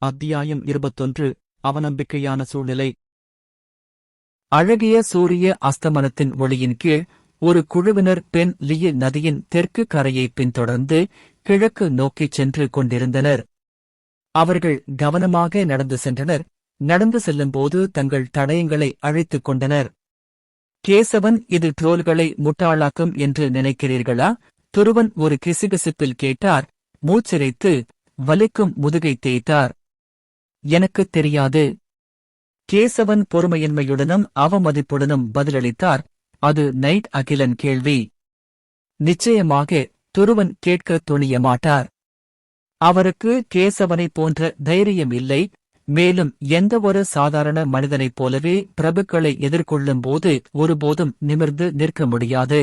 அத்தியாயம் 21 அவநம்பிக்கையான சூழ்நிலை. அழகிய சூரிய அஸ்தமனத்தின் ஒளியின் கீழ் ஒரு குழுவினர் பென் லியி நதியின் தெற்கு கரையை பின்தொடர்ந்து கிழக்கு நோக்கிச் சென்று கொண்டிருந்தனர். அவர்கள் கவனமாக நடந்து சென்றனர். நடந்து செல்லும்போது தங்கள் தடயங்களை அழைத்துக் கொண்டனர். கேசவன், இது ட்ரோல்களை முட்டாளாக்கும் என்று நினைக்கிறீர்களா? துருவன் ஒரு கிசுகிசுப்பில் கேட்டார். மூச்சிறைத்து வலிக்கும் முதுகை தேய்த்தார். எனக்குத் தெரியாது. கேசவன் பொறுமையின்மையுடனும் அவமதிப்புடனும் பதிலளித்தார். அது நைட் அகிலன் கேள்வி. நிச்சயமாக துருவன் கேட்கத் துணிய மாட்டார். அவருக்கு கேசவனைப் போன்ற தைரியம் இல்லை. மேலும் எந்தவொரு சாதாரண மனிதனைப் போலவே பிரபுக்களை எதிர்கொள்ளும் போது ஒருபோதும் நிமிர்ந்து நிற்க முடியாது.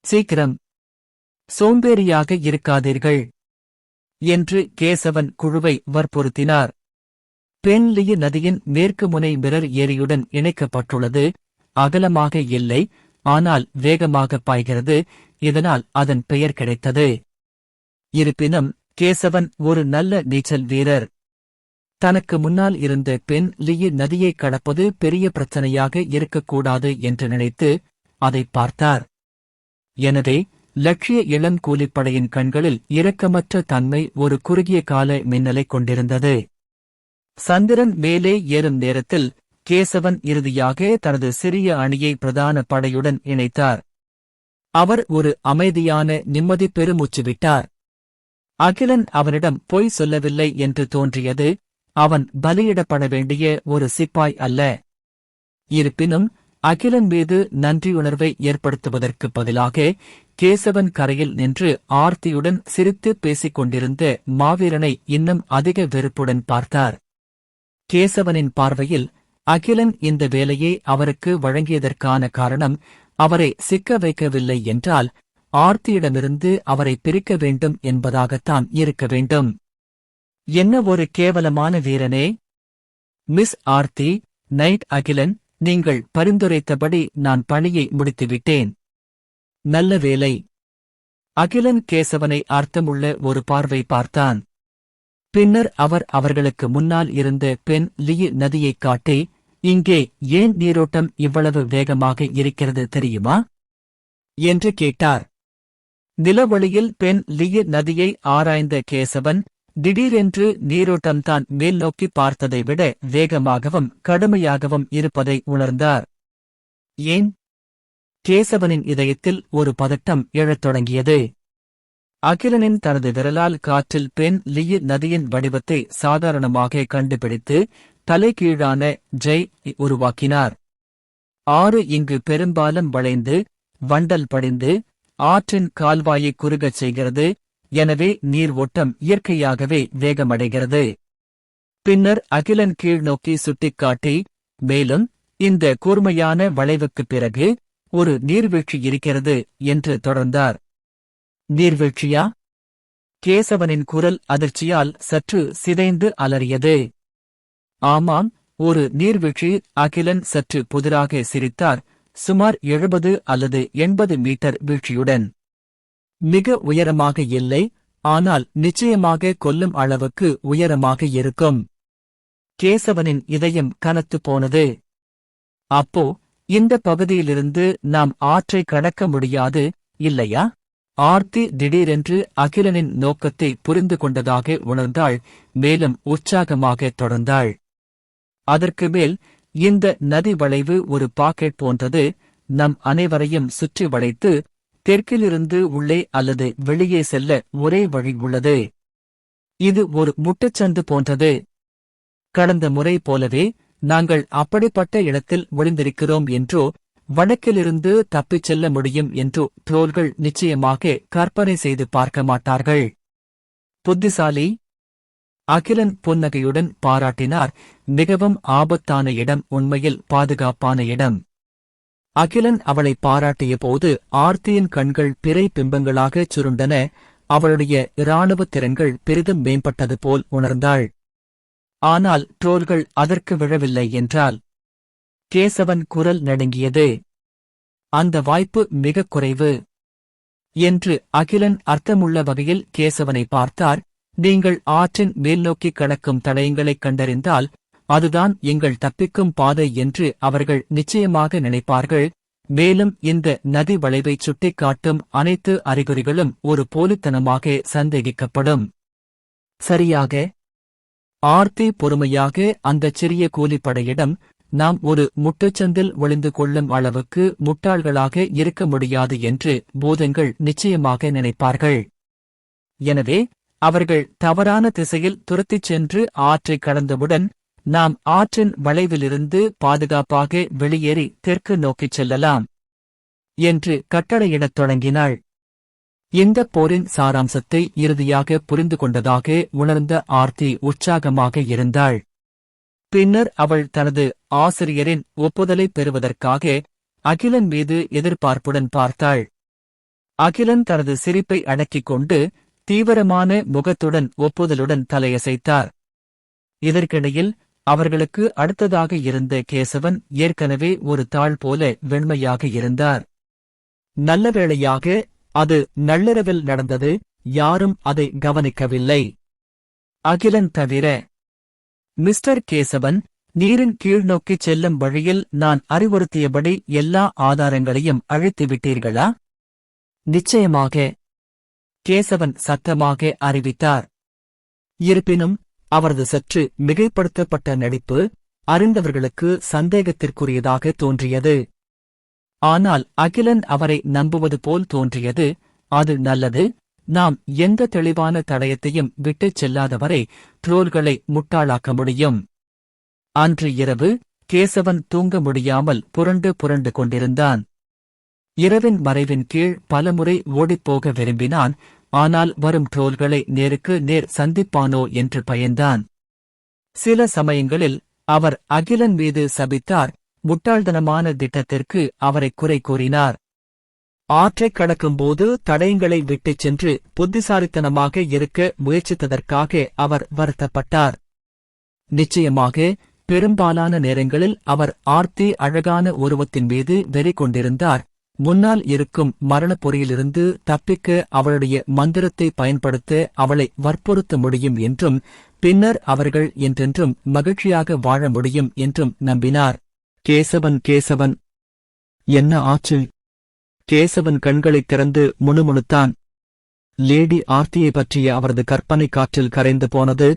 சீக்கிரம், சோம்பேறியாக இருக்காதீர்கள் என்று கேசவன் குழுவை வற்புறுத்தினார். பென் லியி நதியின் மேற்கு முனை மிரர் ஏரியுடன் இணைக்கப்பட்டுள்ளது. அகலமாக இல்லை, ஆனால் வேகமாக பாய்கிறது. இதனால் அதன் பெயர் கிடைத்தது. இருப்பினும் கேசவன் ஒரு நல்ல நீச்சல் வீரர். தனக்கு முன்னால் இருந்த பென் லியி நதியை கடப்பது பெரிய பிரச்சனையாக இருக்கக்கூடாது என்று நினைத்து அதைப் பார்த்தார். எனவே லட்சிய இளம் கூலிப்படையின் கண்களில் இரக்கமற்ற தன்மை ஒரு குறுகிய கால மின்னலைக் கொண்டிருந்தது. சந்திரன் மேலே ஏறும் நேரத்தில் கேசவன் இறுதியாக தனது சிறிய அணியை பிரதான படையுடன் இணைத்தார். அவர் ஒரு அமைதியான நிம்மதி பெருமூச்சு விட்டார். அகிலன் அவனிடம் பொய் சொல்லவில்லை என்று தோன்றியது. அவன் பலியிடப்பட வேண்டிய ஒரு சிப்பாய் அல்ல. இருப்பினும் அகிலன் மீது நன்றியுணர்வை ஏற்படுத்துவதற்குப் பதிலாக கேசவன் கரையில் நின்று ஆர்த்தியுடன் சிரித்து பேசிக் கொண்டிருந்த மாவீரனை இன்னும் அதிக வெறுப்புடன் பார்த்தார். கேசவனின் பார்வையில் அகிலன் இந்த வேலையை அவருக்கு வழங்கியதற்கான காரணம் அவரை சிக்க வைக்கவில்லை என்றால் ஆர்த்தியிடமிருந்து அவரை பிரிக்க வேண்டும் என்பதாகத்தான் இருக்க வேண்டும். என்ன ஒரு கேவலமான வீரனே! மிஸ் ஆர்த்தி, நைட் அகிலன், நீங்கள் பரிந்துரைத்தபடி நான் பணியை முடித்துவிட்டேன். நல்ல வேலை. அகிலன் கேசவனை அர்த்தமுள்ள ஒரு பார்வை பார்த்தான். பின்னர் அவர் அவர்களுக்கு முன்னால் இருந்த பென் லியி நதியைக் காட்டி, இங்கே ஏன் நீரோட்டம் இவ்வளவு வேகமாக இருக்கிறது தெரியுமா என்று கேட்டார். நிலவொளியில் பென் லியி நதியை ஆராய்ந்த கேசவன் திடீரென்று நீரோட்டம்தான் மேல் நோக்கி பார்த்ததை விட வேகமாகவும் கடுமையாகவும் இருப்பதை உணர்ந்தார். ஏன்? கேசவனின் இதயத்தில் ஒரு பதட்டம் எழத் தொடங்கியது. அகிலனின் தனது விரலால் காற்றில் பென் லியி நதியின் வடிவத்தை சாதாரணமாக கண்டுபிடித்து தலைகீழான ஜெய் உருவாக்கினார். ஆறு இங்கு பெரும்பாலும் வளைந்து வண்டல் படிந்து ஆற்றின் கால்வாயை குறுகச் செய்கிறது. எனவே நீர் ஓட்டம் இயற்கையாகவே வேகமடைகிறது. பின்னர் அகிலன் கீழ் நோக்கி சுட்டிக்காட்டி, மேலும் இந்த கூர்மையான வளைவுக்குப் பிறகு ஒரு நீர்வீழ்ச்சி இருக்கிறது என்று தொடர்ந்தார். நீர்வீழ்ச்சியா? கேசவனின் குரல் அதிர்ச்சியால் சற்று சிதைந்து அலறியது. ஆமாம், ஒரு நீர்வீழ்ச்சி. அகிலன் சற்று புதிராக சிரித்தார். சுமார் 70 அல்லது 80 மீட்டர் வீழ்ச்சியுடன். மிக உயரமாக இல்லை, ஆனால் நிச்சயமாக கொல்லும் அளவுக்கு உயரமாக இருக்கும். கேசவனின் இதயம் கனத்துப் போனது. அப்போ இந்த பகுதியிலிருந்து நாம் ஆற்றை கடக்க முடியாது, இல்லையா? ஆர்த்தி திடீரென்று அகிலனின் நோக்கத்தை புரிந்து கொண்டதாக உணர்ந்தாள். மேலும் உற்சாகமாக தொடர்ந்தாள். அதற்கு மேல், இந்த நதி வளைவு ஒரு பாக்கெட் போன்றது. நம் அனைவரையும் சுற்றி வளைத்து தெற்கிலிருந்து உள்ளே அல்லது வெளியே செல்ல ஒரே வழி உள்ளது. இது ஒரு முட்டுச்சந்து போன்றது. கடந்த முறை போலவே நாங்கள் அப்படிப்பட்ட இடத்தில் ஒளிந்திருக்கிறோம் என்றோ வடக்கிலிருந்து தப்பிச் செல்ல முடியும் என்றோ ட்ரோல்கள் நிச்சயமாக கற்பனை செய்து பார்க்க மாட்டார்கள். புத்திசாலி! அகிலன் புன்னகையுடன் பாராட்டினார். மிகவும் ஆபத்தான இடம், உண்மையில் பாதுகாப்பான இடம். அகிலன் அவளை பாராட்டிய போது ஆர்த்தியின் கண்கள் பிறை பிம்பங்களாகச் சுருண்டன. அவளுடைய இராணுவத் திறன்கள் பெரிதும் மேம்பட்டது போல் உணர்ந்தாள். ஆனால் ட்ரோல்கள் அதற்கு விழவில்லை என்றால். கேசவன் குரல் நடுங்கியது. அந்த வாய்ப்பு மிகக் குறைவு என்று அகிலன் அர்த்தமுள்ள வகையில் கேசவனை பார்த்தார். நீங்கள் ஆற்றின் மேல்நோக்கி கடக்கும் தடயங்களைக் கண்டறிந்தால் அதுதான் எங்கள் தப்பிக்கும் பாதை என்று அவர்கள் நிச்சயமாக நினைப்பார்கள். மேலும் இந்த நதி வளைவைச் சுட்டிக்காட்டும் அனைத்து அறிகுறிகளும் ஒரு போலித்தனமாக சந்தேகிக்கப்படும். சரியாக. ஆர்த்தி பொறுமையாக அந்தச் சிறிய கூலிப்படையிடம், நாம் ஒரு முட்டுச்சந்தில் ஒளிந்து கொள்ளும் அளவுக்கு முட்டாள்களாக இருக்க முடியாது என்று பூதங்கள் நிச்சயமாக நினைப்பார்கள். எனவே அவர்கள் தவறான திசையில் துரத்திச் சென்று ஆற்றைக் கடந்தவுடன் நாம் ஆற்றின் வளைவிலிருந்து பாதுகாப்பாக வெளியேறி தெற்கு நோக்கிச் செல்லலாம் என்று கட்டளையிடத் தொடங்கினாள். இந்தப் போரின் சாராம்சத்தை இறுதியாக புரிந்து கொண்டதாக உணர்ந்த ஆர்த்தி உற்சாகமாக இருந்தாள். பின்னர் அவள் தனது ஆசிரியரின் ஒப்புதலைப் பெறுவதற்காக அகிலன் மீது எதிர்பார்ப்புடன் பார்த்தாள். அகிலன் தனது சிரிப்பை அடக்கிக் கொண்டு தீவிரமான முகத்துடன் ஒப்புதலுடன் தலையசைத்தார். இதற்கிடையில் அவர்களுக்கு அடுத்ததாக இருந்த கேசவன் ஏற்கனவே ஒரு தாள் போல வெண்மையாக இருந்தார். நல்ல வேளையாக அது நள்ளிரவில் நடந்தது. யாரும் அதை கவனிக்கவில்லை, அகிலன் தவிர. மிஸ்டர் கேசவன், நீரின் கீழ்நோக்கிச் செல்லும் வழியில் நான் அறிவுறுத்தியபடி எல்லா ஆதாரங்களையும் அழித்துவிட்டீர்களா? நிச்சயமாக, கேசவன் சத்தமாக அறிவித்தார். இருப்பினும் அவரது சற்று மிகைப்படுத்தப்பட்ட நடிப்பு அறிந்தவர்களுக்கு சந்தேகத்திற்குரியதாக தோன்றியது. ஆனால் அகிலன் அவரை நம்புவது போல் தோன்றியது. அது நல்லது. நாம் எந்த தெளிவான தடயத்தையும் விட்டுச் செல்லாதவரை ட்ரோல்களை முட்டாளாக்க முடியும். அன்று இரவு கேசவன் தூங்க முடியாமல் புரண்டு புரண்டு கொண்டிருந்தான். இரவின் மறைவின் கீழ் பலமுறை ஓடிப்போக விரும்பினான். ஆனால் வரும் ட்ரோல்களை நேருக்கு நேர் சந்திப்பானோ என்று பயந்தான். சில சமயங்களில் அவர் அகிலன் மீது சபித்தார். முட்டாள்தனமான திட்டத்திற்கு அவரை குறை கூறினார். ஆற்றைக் கடக்கும்போது தடயங்களை விட்டுச் சென்று புத்திசாலித்தனமாக இருக்க முயற்சித்ததற்காக அவர் வருத்தப்பட்டார். நிச்சயமாக பெரும்பாலான நேரங்களில் அவர் ஆர்த்தி அழகான உருவத்தின் மீது வெறி கொண்டிருந்தார். முன்னால் இருக்கும் மரணப்பொறியிலிருந்து தப்பிக்க அவளுடைய மந்திரத்தை பயன்படுத்த அவளை வற்புறுத்த முடியும் என்றும் பின்னர் அவர்கள் என்றென்றும் மகிழ்ச்சியாக வாழ முடியும் என்றும் நம்பினார். கேசவன், என்ன ஆச்சு? கேசவன் கண்களைத் திறந்து முணுமுணுத்தான். லேடி ஆர்த்தியை பற்றிய அவரது கற்பனை காற்றில் கரைந்து போனது.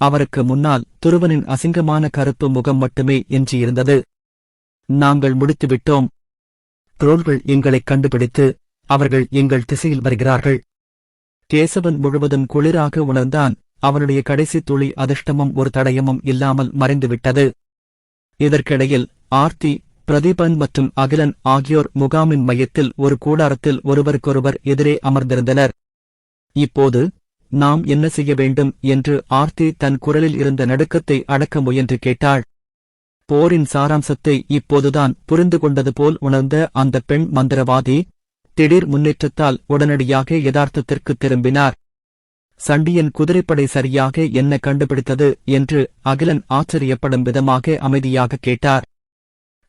அவருக்கு முன்னால் துருவனின் அசிங்கமான கருப்பு முகம் மட்டுமே எஞ்சியிருந்தது. நாங்கள் முடித்துவிட்டோம். ட்ரோல்கள் எங்களைக் கண்டுபிடித்து அவர்கள் எங்கள் திசையில் வருகிறார்கள். கேசவன் முழுவதும் குளிராக உணர்ந்தான். அவனுடைய கடைசி துளி அதிர்ஷ்டமும் ஒரு தடயமும் இல்லாமல் மறைந்துவிட்டது. இதற்கிடையில் ஆர்த்தி, பிரதீபன் மற்றும் அகிலன் ஆகியோர் முகாமின் மையத்தில் ஒரு கூடாரத்தில் ஒருவருக்கொருவர் எதிரே அமர்ந்திருந்தனர். இப்போது நாம் என்ன செய்ய வேண்டும் என்று ஆர்த்தி தன் குரலில் இருந்த நடுக்கத்தை அடக்க முயன்று கேட்டாள். போரின் சாராம்சத்தை இப்போதுதான் புரிந்து கொண்டது போல் உணர்ந்த அந்த பெண் மந்திரவாதி திடீர் முன்னேற்றத்தால் உடனடியாக யதார்த்தத்திற்கு திரும்பினார். சண்டியன் குதிரைப்படை சரியாக என்ன கண்டுபிடித்தது என்று அகிலன் ஆச்சரியப்படும் விதமாக அமைதியாக கேட்டார்.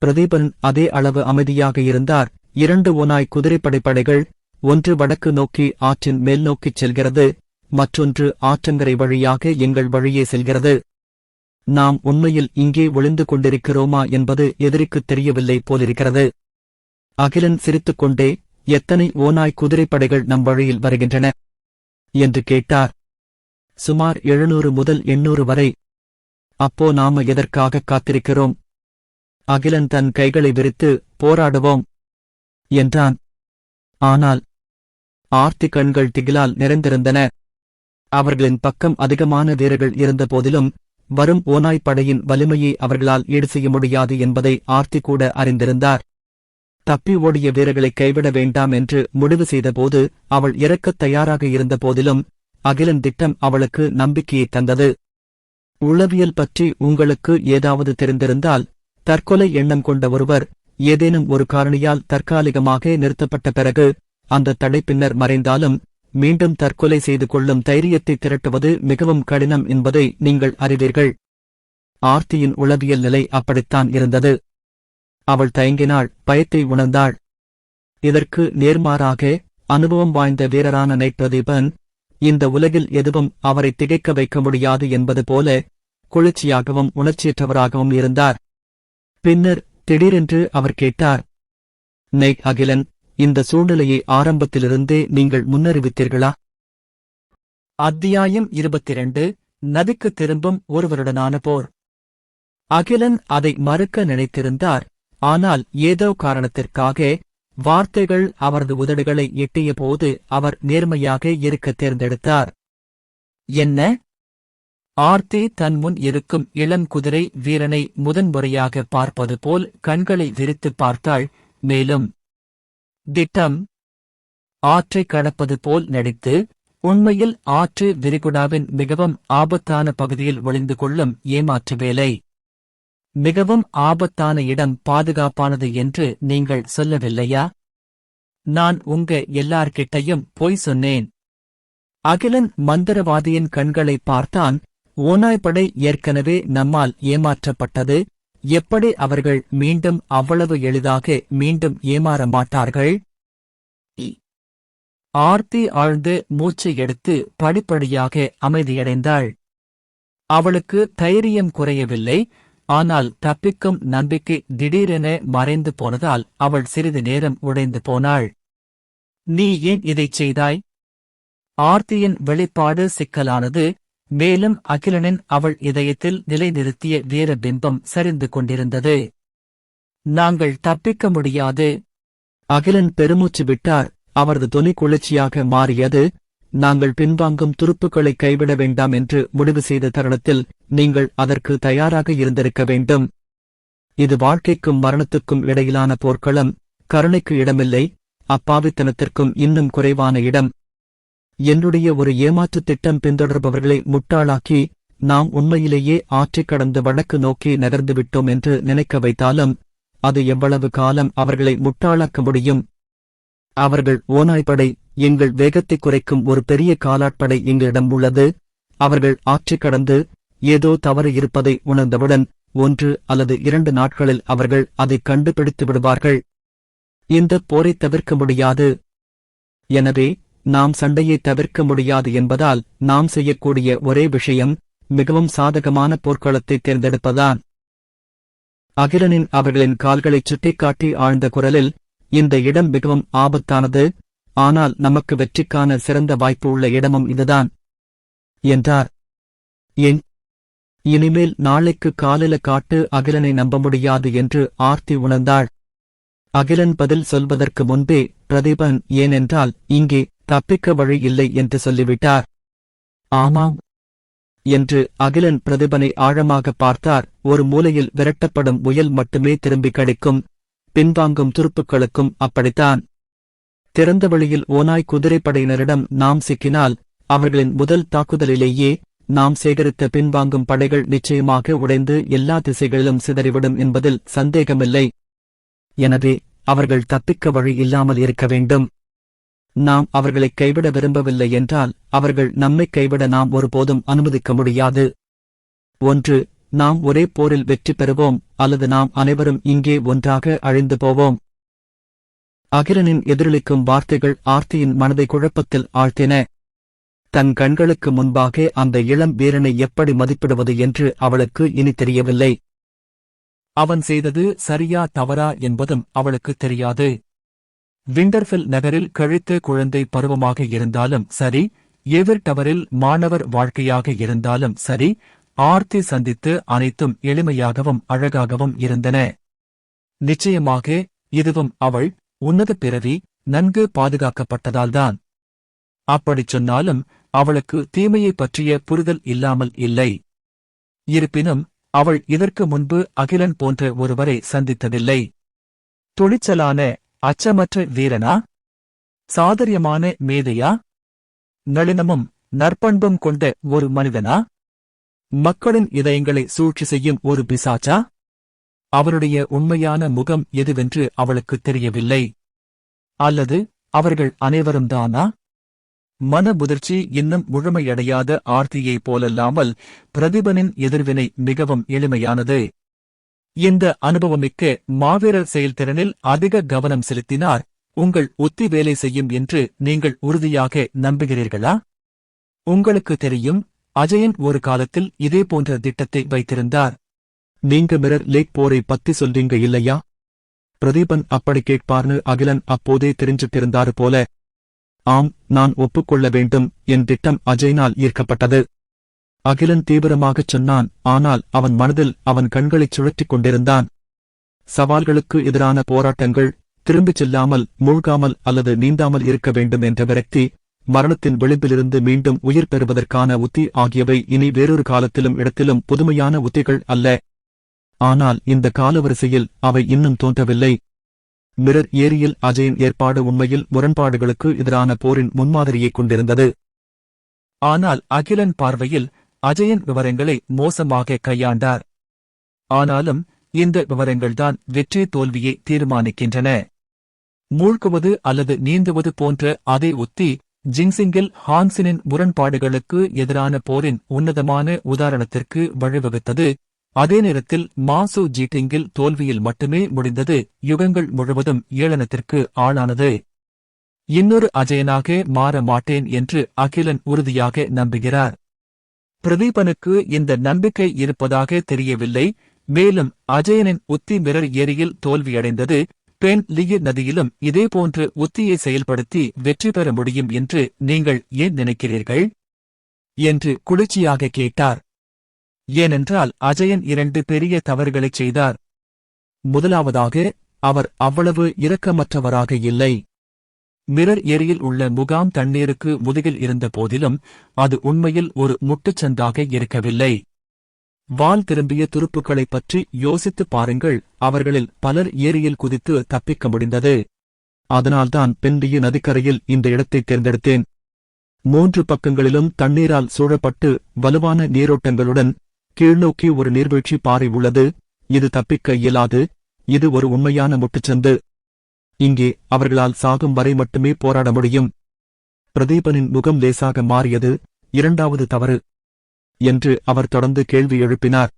பிரதீபன் அதே அளவு அமைதியாக இருந்தார். 2 ஓநாய் குதிரைப்படை படைகள், ஒன்று வடக்கு நோக்கி ஆற்றின் மேல் நோக்கிச் செல்கிறது, மற்றொன்று ஆற்றங்கரை வழியாக எங்கள் வழியே செல்கிறது. நாம் உண்மையில் இங்கே ஒளிந்து கொண்டிருக்கிறோமா என்பது எதிரிக்குத் தெரியவில்லை போலிருக்கிறது. அகிலன் சிரித்துக்கொண்டே, எத்தனை ஓநாய் குதிரைப்படைகள் நம் வழியில் வருகின்றன என்று கேட்டார். சுமார் 700 முதல் 800 வரை. அப்போ நாம எதற்காக காத்திருக்கிறோம்? அகிலன் தன் கைகளை விரித்து, போராடுவோம் என்றான். ஆனால் ஆர்த்தி கண்கள் திகிலால் நிறைந்திருந்தன. அவர்களின் பக்கம் அதிகமான வீரர்கள் இருந்தபோதிலும் வரும் ஓநாய் படையின் வலிமையை அவர்களால் ஈடு செய்ய முடியாது என்பதை ஆர்த்தி கூட அறிந்திருந்தார். தப்பி ஓடிய வீரர்களை கைவிட வேண்டாம் என்று முடிவு செய்தபோது அவள் இறக்கத் தயாராக இருந்த போதிலும் அகிலன் திட்டம் அவளுக்கு நம்பிக்கையை தந்தது. உளவியல் பற்றி உங்களுக்கு ஏதாவது தெரிந்திருந்தால், தற்கொலை எண்ணம் கொண்ட ஒருவர் ஏதேனும் ஒரு காரணியால் தற்காலிகமாக நிறுத்தப்பட்ட பிறகு அந்த தடை பின்னர் மறைந்தாலும் மீண்டும் தற்கொலை செய்து கொள்ளும் தைரியத்தை திரட்டுவது மிகவும் கடினம் என்பதை நீங்கள் அறிவீர்கள். ஆர்த்தியின் உளவியல் நிலை அப்படித்தான் இருந்தது. அவள் தயங்கினாள், பயத்தை உணர்ந்தாள். இதற்கு நேர்மாறாக அனுபவம் வாய்ந்த வீரரான நைட் பிரதீபன் இந்த உலகில் எதுவும் அவரை திகைக்க வைக்க முடியாது என்பது போல குளிர்ச்சியாகவும் உணர்ச்சியற்றவராகவும் இருந்தார். பின்னர் திடீரென்று அவர் கேட்டார், நெய் அகிலன், இந்த சூழ்நிலையை ஆரம்பத்திலிருந்தே நீங்கள் முன்னறிவித்தீர்களா? அத்தியாயம் 22 நதிக்கு திரும்பும் ஒருவருடனான போர். அகிலன் அதை மறுக்க நினைத்திருந்தார். ஆனால் ஏதோ காரணத்திற்காக வார்த்தைகள் அவரது உதடுகளை எட்டியபோது அவர் நேர்மையாக இருக்க தேர்ந்தெடுத்தார். என்ன? ஆர்த்தி தன் முன் இருக்கும் இளம் குதிரை வீரனை முதன்முறையாக பார்ப்பது போல் கண்களை விரித்துப் பார்த்தாள். மேலும் திட்டம் ஆற்றை கடப்பது போல் நடித்து, உண்மையில் ஆற்று விரிகுடாவின் மிகவும் ஆபத்தான பகுதியில் ஒளிந்து கொள்ளும் ஏமாற்று வேலை. மிகவும் ஆபத்தான இடம் பாதுகாப்பானது என்று நீங்கள் சொல்லவில்லையா? நான் உங்க எல்லார்கிட்டையும் பொய் சொன்னேன். அகிலன் மந்திரவாதியின் கண்களை பார்த்தான். ஓநாய்ப்படை ஏற்கனவே நம்மால் ஏமாற்றப்பட்டது. எப்படி அவர்கள் மீண்டும் அவ்வளவு எளிதாக மீண்டும் ஏமாற மாட்டார்கள்? ஆர்த்தி ஆழ்ந்து மூச்சு எடுத்து படிப்படியாக அமைதியடைந்தாள். அவளுக்கு தைரியம் குறையவில்லை. ஆனால் தப்பிக்கும் நம்பிக்கை திடீரென மறைந்து போனதால் அவள் சிறிது நேரம் உடைந்து போனாள். நீ ஏன் இதைச் செய்தாய்? ஆர்த்தியின் வெளிப்பாடு சிக்கலானது. மேலும் அகிலனின் அவள் இதயத்தில் நிலைநிறுத்திய வீர பிம்பம் சரிந்து கொண்டிருந்தது. நாங்கள் தப்பிக்க முடியாது. அகிலன் பெருமூச்சு விட்டார். அவரது தொனி குளிர்ச்சியாக மாறியது. நாங்கள் பின்வாங்கும் துருப்புக்களை கைவிட வேண்டாம் என்று முடிவு செய்த தருணத்தில் நீங்கள் அதற்கு தயாராக இருந்திருக்க வேண்டும். இது வாழ்க்கைக்கும் மரணத்துக்கும் இடையிலான போர்க்களம். கருணைக்கு இடமில்லை. அப்பாவித்தனத்திற்கும் இன்னும் குறைவான இடம். என்னுடைய ஒரு ஏமாற்றுத் திட்டம் பின்தொடர்பவர்களை முட்டாளாக்கி நாம் உண்மையிலேயே ஆற்றைக் கடந்து வடக்கு நோக்கி நகர்ந்துவிட்டோம் என்று நினைக்க வைத்தாலும் அது எவ்வளவு காலம் அவர்களை முட்டாளாக்க முடியும்? அவர்கள் ஓநாய்ப்படை. எங்கள் வேகத்தை குறைக்கும் ஒரு பெரிய காலாட்படை எங்களிடம் உள்ளது. அவர்கள் ஆற்றைக் கடந்து ஏதோ தவறு இருப்பதை உணர்ந்தவுடன் 1 அல்லது 2 நாட்களில் அவர்கள் அதைக் கண்டுபிடித்து விடுவார்கள். இந்த போரை தவிர்க்க முடியாது. எனவே நாம் சண்டையை தவிர்க்க முடியாது என்பதால் நாம் செய்யக்கூடிய ஒரே விஷயம் மிகவும் சாதகமான போர்க்களத்தை தேர்ந்தெடுப்பதான். அகிலனின் அவர்களின் கால்களைச் சுட்டிக்காட்டி ஆழ்ந்த குரலில், இந்த இடம் மிகவும் ஆபத்தானது. ஆனால் நமக்கு வெற்றிக்கான சிறந்த வாய்ப்பு உள்ள இடமும் இதுதான் என்றார். ஏன்? இனிமேல் நாளைக்கு காலையில காட்டு அகிலனை நம்ப முடியாது என்று ஆர்த்தி உணர்ந்தாள். அகிலன் பதில் சொல்வதற்கு முன்பே பிரதீபன் ஏனென்றால் இங்கே தப்பிக்க வழி இல்லை என்று சொல்லிவிட்டார். ஆமாம் என்று அகிலன் பிரதீபனை ஆழமாக பார்த்தார். ஒரு மூலையில் விரட்டப்படும் முயல் மட்டுமே திரும்பி கடிக்கும். பின்வாங்கும் துருப்புக்களுக்கும் அப்படித்தான். திறந்த வழியில் ஓநாய் குதிரைப்படையினரிடம் நாம் சிக்கினால் அவர்களின் முதல் தாக்குதலிலேயே நாம் சேகரித்த பின்வாங்கும் படைகள் நிச்சயமாக உடைந்து எல்லா திசைகளிலும் சிதறிவிடும் என்பதில் சந்தேகமில்லை. எனவே அவர்கள் தப்பிக்க வழி இல்லாமல் இருக்க வேண்டும். நாம் அவர்களை கைவிட விரும்பவில்லை என்றால் அவர்கள் நம்மை கைவிட நாம் ஒருபோதும் அனுமதிக்க முடியாது. 1. நாம் ஒரே போரில் வெற்றி பெறுவோம், அல்லது நாம் அனைவரும் இங்கே ஒன்றாக அழிந்து போவோம். அகிலனின் எதிரொலிக்கும் வார்த்தைகள் ஆர்த்தியின் மனதை குழப்பத்தில் ஆழ்த்தின. தன் கண்களுக்கு முன்பாக அந்த இளம் வீரனை எப்படி மதிப்பிடுவது என்று அவளுக்கு இனி தெரியவில்லை. அவன் செய்தது சரியா தவறா என்பதும் அவளுக்கு தெரியாது. விண்டர்ஃபில் நகரில் கழித்த குழந்தை பருவமாக இருந்தாலும் சரி, எவர் டவரில் மாணவர் வாழ்க்கையாக இருந்தாலும் சரி, ஆர்த்தி சந்தித்து அனைத்தும் எளிமையாகவும் அழகாகவும் இருந்தன. நிச்சயமாக இதுவும் அவள் உன்னத பிறவி நன்கு பாதுகாக்கப்பட்டதால்தான். அப்படிச் சொன்னாலும் அவளுக்கு தீமையைப் பற்றிய புரிதல் இல்லாமல் இல்லை. இருப்பினும் அவள் இதற்கு முன்பு அகிலன் போன்ற ஒருவரை சந்தித்ததில்லை. துணிச்சலான அச்சமற்ற வீரனா? சாதுரியமான மேதையா? நளினமும் நற்பண்பும் கொண்ட ஒரு மனிதனா? மக்களின் இதயங்களை சூழ்ச்சி செய்யும் ஒரு பிசாச்சா? அவருடைய உண்மையான முகம் எதுவென்று அவளுக்குத் தெரியவில்லை. அல்லது அவர்கள் அனைவரும் தானா? மனமுதிர்ச்சி இன்னும் முழுமையடையாத ஆர்த்தியைப் போலல்லாமல் பிரதீபனின் எதிர்வினை மிகவும் எளிமையானது. இந்த அனுபவமிக்க மாவீரர் செயல்திறனில் அதிக கவனம் செலுத்தினார் உங்கள் உத்தி வேலை செய்யும் என்று நீங்கள் உறுதியாக நம்புகிறீர்களா? உங்களுக்கு தெரியும், அஜயன் ஒரு காலத்தில் இதே போன்ற திட்டத்தை வைத்திருந்தார். நீங்க மிரர் லேக் போரை பத்தி சொல்றீங்க இல்லையா? பிரதீபன் அப்படி கேட்பார்னு அகிலன் அப்போதே தெரிஞ்சிட்டிருந்தாரு போல. ஆம், நான் ஒப்புக்கொள்ள வேண்டும். என் திட்டம் அஜயனால் ஈர்க்கப்பட்டது. அகிலன் தீவிரமாகச் சொன்னான். ஆனால் அவன் மனதில் அவன் கண்களைச் சுழற்றிக் கொண்டிருந்தான். சவால்களுக்கு எதிரான போராட்டங்கள், திரும்பிச் செல்லாமல், மூழ்காமல் அல்லது நீந்தாமல் இருக்க வேண்டும் என்ற விரக்தி, மரணத்தின் விளிம்பிலிருந்து மீண்டும் உயிர் பெறுவதற்கான உத்தி ஆகியவை இனி வேறொரு காலத்திலும் இடத்திலும் புதுமையான உத்திகள் அல்ல. ஆனால் இந்த காலவரிசையில் அவை இன்னும் தோன்றவில்லை. மிரர் ஏரியில் அஜயன் ஏற்பாடு உண்மையில் முரண்பாடுகளுக்கு எதிரான போரின் முன்மாதிரியைக் கொண்டிருந்தது. ஆனால் அகிலன் பார்வையில் அஜயன் விவரங்களை மோசமாக கையாண்டார். ஆனாலும் இந்த விவரங்கள்தான் வெற்றி தோல்வியை தீர்மானிக்கின்றன. மூழ்குவது அல்லது நீந்துவது போன்ற அதே உத்தி ஜிங்சிங்கில் ஹான்சினின் முரண்பாடுகளுக்கு எதிரான போரின் உன்னதமான உதாரணத்திற்கு வழிவகுத்தது. அதே நேரத்தில் மாசு ஜீட்டிங்கில் தோல்வியில் மட்டுமே முடிந்தது, யுகங்கள் முழுவதும் ஏளனத்திற்கு ஆளானது. இன்னொரு அஜயனாக மாற மாட்டேன் என்று அகிலன் உறுதியாக நம்புகிறார். பிரதீபனுக்கு இந்த நம்பிக்கை இருப்பதாக தெரியவில்லை. மேலும் அஜயனின் உத்தி மிரர் ஏரியில் தோல்வியடைந்தது. பென் லியு நதியிலும் இதேபோன்று உத்தியை செயல்படுத்தி வெற்றி பெற முடியும் என்று நீங்கள் ஏன் நினைக்கிறீர்கள் என்று குளிர்ச்சியாக கேட்டார். ஏனென்றால் அஜயன் 2 பெரிய தவறுகளைச் செய்தார். முதலாவதாக, அவர் அவ்வளவு இரக்கமற்றவராக இல்லை. மிரர் ஏரியில் உள்ள முகாம் தண்ணீருக்கு முதுகில் இருந்த போதிலும் அது உண்மையில் ஒரு முட்டுச்சந்தாக இருக்கவில்லை. வால் திரும்பிய துருப்புக்களைப் பற்றி யோசித்துப் பாருங்கள். அவர்களில் பலர் ஏரியில் குதித்து தப்பிக்க முடிந்தது. அதனால்தான் பென்லியு நதிக்கரையில் இந்த இடத்தை தேர்ந்தெடுத்தேன். 3 பக்கங்களிலும் தண்ணீரால் சூழப்பட்டு வலுவான நீரோட்டங்களுடன் கீழ்நோக்கி ஒரு நீர்வீழ்ச்சி பாறை உள்ளது. இது தப்பிக்க இயலாது. இது ஒரு உண்மையான முட்டுச்சந்து. இங்கே அவர்களால் சாகும் வரை மட்டுமே போராட முடியும். பிரதீபனின் முகம் லேசாக மாறியது. 2வது தவறு என்று அவர் தொடர்ந்து கேள்வி எழுப்பினார்.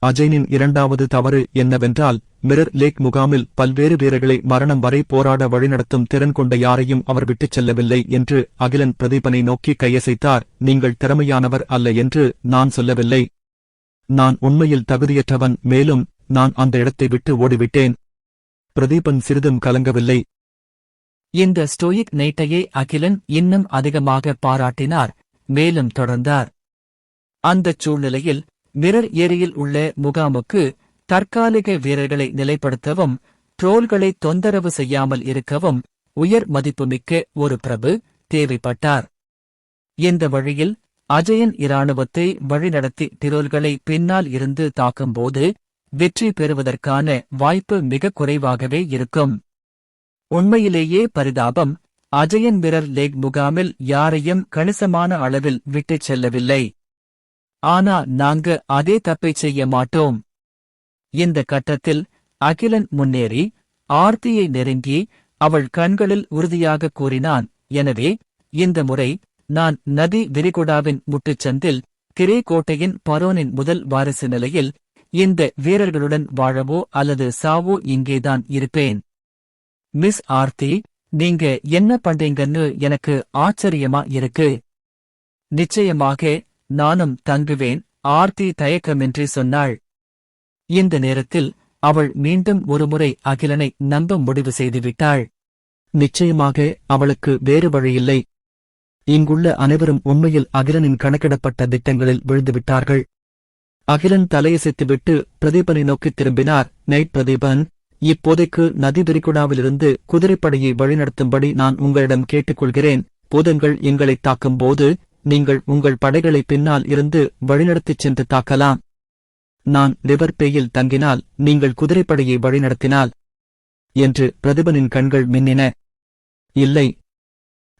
அஜயனின் 2வது தவறு என்னவென்றால், மிரர் லேக் முகாமில் பல்வேறு வீரர்களை மரணம் வரை போராட வழிநடத்தும் திறன் கொண்ட யாரையும் அவர் விட்டுச் செல்லவில்லை என்று அகிலன் பிரதீபனை நோக்கி கையசைத்தார். நீங்கள் திறமையானவர் அல்ல என்று நான் சொல்லவில்லை. நான் உண்மையில் தகுதியற்றவன். மேலும் நான் அந்த இடத்தை விட்டு ஓடிவிட்டேன். பிரதீபன் சிறிதும் கலங்கவில்லை. இந்த ஸ்டோயிக் நைட்டையே அகிலன் இன்னும் அதிகமாக பாராட்டினார். மேலும் தொடர்ந்தார். அந்தச் சூழ்நிலையில் மிரர் ஏரியில் உள்ள முகாமுக்கு தற்காலிக வீரர்களை நிலைப்படுத்தவும், ட்ரோல்களை தொந்தரவு செய்யாமல் இருக்கவும் உயர் மதிப்புமிக்க ஒரு பிரபு தேவைப்பட்டார். இந்த வழியில் அஜயன் இராணுவத்தை வழிநடத்தி டிரோல்களை பின்னால் இருந்து தாக்கும்போது வெற்றி பெறுவதற்கான வாய்ப்பு மிக குறைவாகவே இருக்கும். உண்மையிலேயே பரிதாபம், அஜயன் மிரர் லேக் முகாமில் யாரையும் கணிசமான அளவில் விட்டுச் செல்லவில்லை. ஆனா நாங்க அதே தப்பைச் செய்ய மாட்டோம். இந்த கட்டத்தில் அகிலன் முன்னேறி ஆர்த்தியை நெருங்கி அவள் கண்களில் உறுதியாக கூறினான், எனவே இந்த முறை நான் நதி விரிகுடாவின் முட்டுச்சந்தில் கிரே கோட்டையின் பரோனின் முதல் வாரிசு நிலையில் இந்த வீரர்களுடன் வாழவோ அல்லது சாவோ இங்கேதான் இருப்பேன். மிஸ் ஆர்த்தி, நீங்க என்ன பண்றீங்கன்னு எனக்கு ஆச்சரியமா இருக்கு. நிச்சயமாக நானும் தங்குவேன், ஆர்த்தி தயக்கமின்றி சொன்னாள். இந்த நேரத்தில் அவள் மீண்டும் ஒருமுறை அகிலனை நம்ப முடிவு செய்துவிட்டாள். நிச்சயமாக அவளுக்கு வேறு வழியில்லை. இங்குள்ள அனைவரும் உண்மையில் அகிலனின் கணக்கிடப்பட்ட திட்டங்களில் விழுந்துவிட்டார்கள். அகிலன் தலையசைத்துவிட்டு பிரதீபனை நோக்கித் திரும்பினார். நைட் பிரதீபன், இப்போதைக்கு நதி விரிகுடாவிலிருந்து குதிரைப்படையை வழிநடத்தும்படி நான் உங்களிடம் கேட்டுக்கொள்கிறேன். பூதங்கள் எங்களைத் தாக்கும்போது நீங்கள் உங்கள் படைகளை பின்னால் இருந்து வழிநடத்திச் சென்று தாக்கலாம். நான் ரிவர் பேயில் தங்கினால் நீங்கள் குதிரைப்படையை வழிநடத்தினால் என்று பிரதீபனின் கண்கள் மின்னின. இல்லை,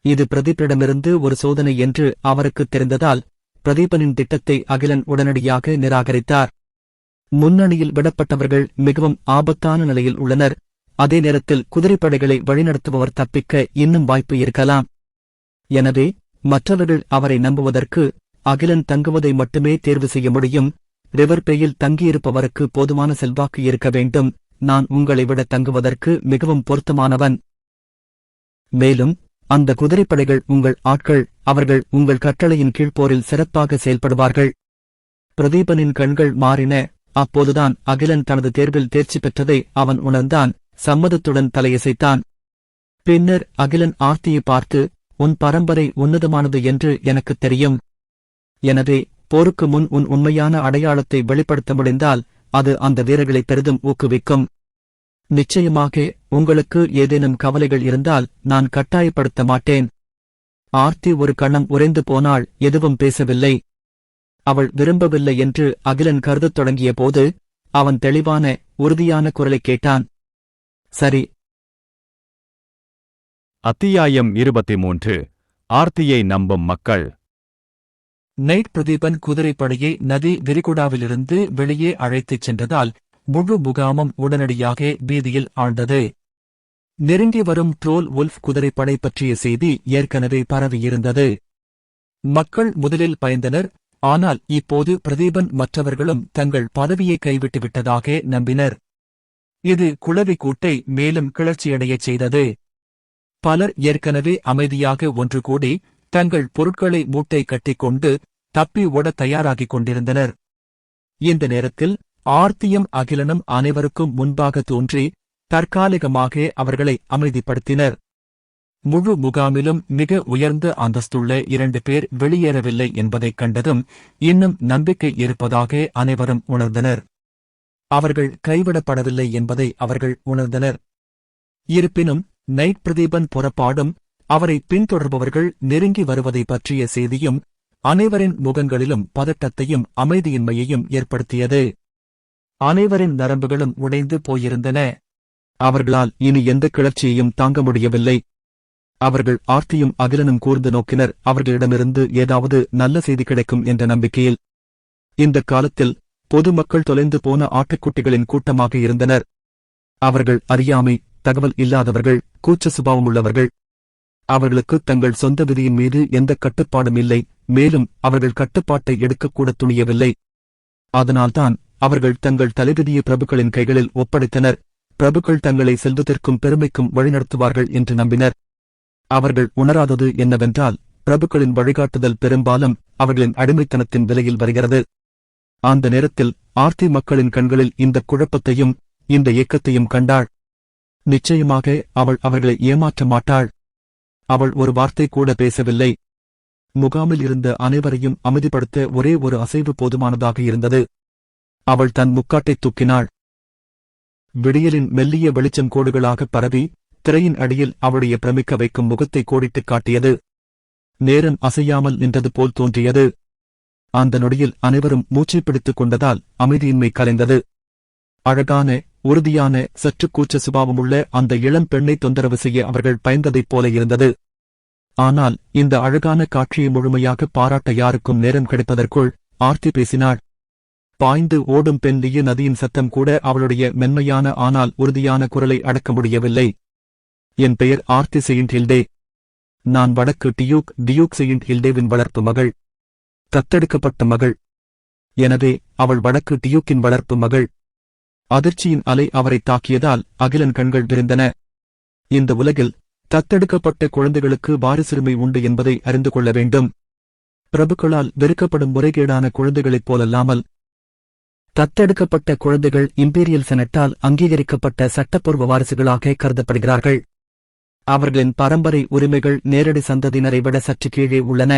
இது பிரதீபனிடமிருந்து ஒரு சோதனை என்று அவருக்குத் தெரிந்ததால் பிரதீபனின் திட்டத்தை அகிலன் உடனடியாக நிராகரித்தார். முன்னணியில் விடப்பட்டவர்கள் மிகவும் ஆபத்தான நிலையில் உள்ளனர். அதே நேரத்தில் குதிரைப்படைகளை வழிநடத்துபவர் தப்பிக்க இன்னும் வாய்ப்பு இருக்கலாம். எனவே மற்றவர்கள் அவரை நம்புவதற்கு அகிலன் தங்குவதை மட்டுமே தேர்வு செய்ய முடியும். ரிவர் பேயில் தங்கியிருப்பவருக்கு போதுமான செல்வாக்கு இருக்க வேண்டும். நான் உங்களை விட தங்குவதற்கு மிகவும் பொருத்தமானவன். மேலும் அந்த குதிரைப்படைகள் உங்கள் ஆட்கள், அவர்கள் உங்கள் கட்டளையின் கீழ்ப்போரில் சிறப்பாக செயல்படுவார்கள். பிரதீபனின் கண்கள் மாறின. அப்போதுதான் அகிலன் தனது தேர்வில் தேர்ச்சி பெற்றதை அவன் உணர்ந்தான். சம்மதத்துடன் தலையசைத்தான். பின்னர் அகிலன் ஆர்த்தியை பார்த்து, உன் பரம்பரை உன்னதமானது என்று எனக்குத் தெரியும். எனவே போருக்கு முன் உன் உண்மையான அடையாளத்தை வெளிப்படுத்த முடிந்தால் அது அந்த வீரர்களை பெரிதும் ஊக்குவிக்கும். நிச்சயமாக உங்களுக்கு ஏதேனும் கவலைகள் இருந்தால் நான் கட்டாயப்படுத்த மாட்டேன். ஆர்த்தி ஒரு கணம் உறைந்து போனாள். எதுவும் பேசவில்லை. அவள் விரும்பவில்லை என்று அகிலன் கருதத் தொடங்கிய போது அவன் தெளிவான, உறுதியான குரலைக் கேட்டான். சரி. அத்தியாயம் 23. ஆர்த்தியை நம்பும் மக்கள். நைட் பிரதீபன் குதிரைப்படையை நதி விரிகுடாவிலிருந்து வெளியே அழைத்துச் சென்றதால் முழு முகாமும் உடனடியாக பீதியில் ஆழ்ந்தது. நெருங்கி வரும் ட்ரோல் உல்ஃப் குதிரைப்படை பற்றிய செய்தி ஏற்கனவே பரவியிருந்தது. மக்கள் முதலில் பயந்தனர். ஆனால் இப்போது பிரதீபன் மற்றவர்களும் தங்கள் பதவியை கைவிட்டு விட்டதாக நம்பினர். இது குளவி கூட்டை மேலும் கிளர்ச்சியடையச் செய்தது. பலர் ஏற்கனவே அமைதியாக ஒன்று கூடி தங்கள் பொருட்களை மூட்டை கட்டிக்கொண்டு தப்பி ஓடத் தயாராகிக் கொண்டிருந்தனர். இந்த நேரத்தில் ஆர்த்தியும் அகிலனும் அனைவருக்கும் முன்பாக தோன்றி தற்காலிகமாக அவர்களை அமைதிப்படுத்தினர். முழு முகாமிலும் மிக உயர்ந்த அந்தஸ்துள்ள 2 பேர் வெளியேறவில்லை என்பதைக் கண்டதும் இன்னும் நம்பிக்கை இருப்பதாக அனைவரும் உணர்ந்தனர். அவர்கள் கைவிடப்படவில்லை என்பதை அவர்கள் உணர்ந்தனர். இருப்பினும் நைட் பிரதீபன் புறப்பாடும் அவரை பின்தொடர்பவர்கள் நெருங்கி வருவதை பற்றிய செய்தியும் அனைவரின் முகங்களிலும் பதட்டத்தையும் அமைதியின்மையையும் ஏற்படுத்தியது. அனைவரின் நரம்புகளும் உடைந்து போயிருந்தன. அவர்களால் இனி எந்த கிளர்ச்சியையும் தாங்க முடியவில்லை. அவர்கள் ஆர்த்தியும் அகிலனும் கூர்ந்து நோக்கினர். அவர்களிடமிருந்து ஏதாவது நல்ல செய்தி கிடைக்கும் என்ற நம்பிக்கையில். இந்த காலத்தில் பொதுமக்கள் தொலைந்து போன ஆட்டுக்குட்டிகளின் கூட்டமாக இருந்தனர். அவர்கள் அறியாமை, தகவல் இல்லாதவர்கள், கூச்ச சுபாவமுள்ளவர்கள். அவர்களுக்கு தங்கள் சொந்த விதியின் மீது எந்த கட்டுப்பாடும் இல்லை. மேலும் அவர்கள் கட்டுப்பாட்டை எடுக்கக்கூட துணியவில்லை. அதனால்தான் அவர்கள் தங்கள் தலைவிதியை பிரபுக்களின் கைகளில் ஒப்படைத்தனர். பிரபுக்கள் தங்களை செல்வதற்கும் பெருமைக்கும் வழிநடத்துவார்கள் என்று நம்பினர். அவர்கள் உணராதது என்னவென்றால் பிரபுக்களின் வழிகாட்டுதல் பெரும்பாலும் அவர்களின் அடிமைத்தனத்தின் விலையில் வருகிறது. அந்த நேரத்தில் ஆர்த்தி மக்களின் கண்களில் இந்த குழப்பத்தையும் இந்த ஏக்கத்தையும் கண்டாள். நிச்சயமாக அவள் அவர்களை ஏமாற்ற மாட்டாள். அவள் ஒரு வார்த்தை கூட பேசவில்லை. முகாமில் இருந்த அனைவரையும் அமைதிப்படுத்த ஒரே ஒரு அசைவு போதுமானதாக இருந்தது. அவள் தன் முக்காட்டைத் தூக்கினாள். விடியலின் மெல்லிய வெளிச்சம் கோடுகளாக பரவி திரையின் அடியில் அவளுடைய பிரமிக்க வைக்கும் முகத்தை கோடிட்டுக் காட்டியது. நேரம் அசையாமல் நின்றது போல் தோன்றியது. அந்த நொடியில் அனைவரும் மூச்சை பிடித்துக் கொண்டதால் அமைதியின்மை கலைந்தது. அழகான, உறுதியான, சற்று கூச்ச சுபாவமுள்ள அந்த இளம் பெண்ணை தொந்தரவு செய்ய அவர்கள் பயந்ததைப் போல இருந்தது. ஆனால் இந்த அழகான காட்சியை முழுமையாக பாராட்ட யாருக்கும் நேரம் கிடைப்பதற்குள் ஆர்த்தி பேசினாள். பாய்ந்து ஓடும் பெண் லிய நதியின் சத்தம் கூட அவளுடைய மென்மையான ஆனால் உறுதியான குரலை அடக்க முடியவில்லை. என் பெயர் ஆர்த்தி செயின்ட் ஹில்டே. நான் வடக்கு டியூக் செயின்ட் ஹில்டேவின் வளர்ப்பு மகள். தத்தெடுக்கப்பட்ட மகள். எனவே அவள் வடக்கு டியூக்கின் வளர்ப்பு மகள். அதிர்ச்சியின் அலை அவரை தாக்கியதால் அகிலன் கண்கள் விரிந்தன. இந்த உலகில் தத்தெடுக்கப்பட்ட குழந்தைகளுக்கு வாரிசுரிமை உண்டு என்பதை அறிந்து கொள்ள வேண்டும். பிரபுக்களால் வெறுக்கப்படும் முறைகேடான குழந்தைகளைப் போலல்லாமல் தத்தெடுக்கப்பட்ட குழந்தைகள் இம்பீரியல் செனட்டால் அங்கீகரிக்கப்பட்ட சட்டப்பூர்வ வாரிசுகளாக கருதப்படுகிறார்கள். அவர்களின் பரம்பரை உரிமைகள் நேரடி சந்ததியினரை விட சற்று கீழே உள்ளன.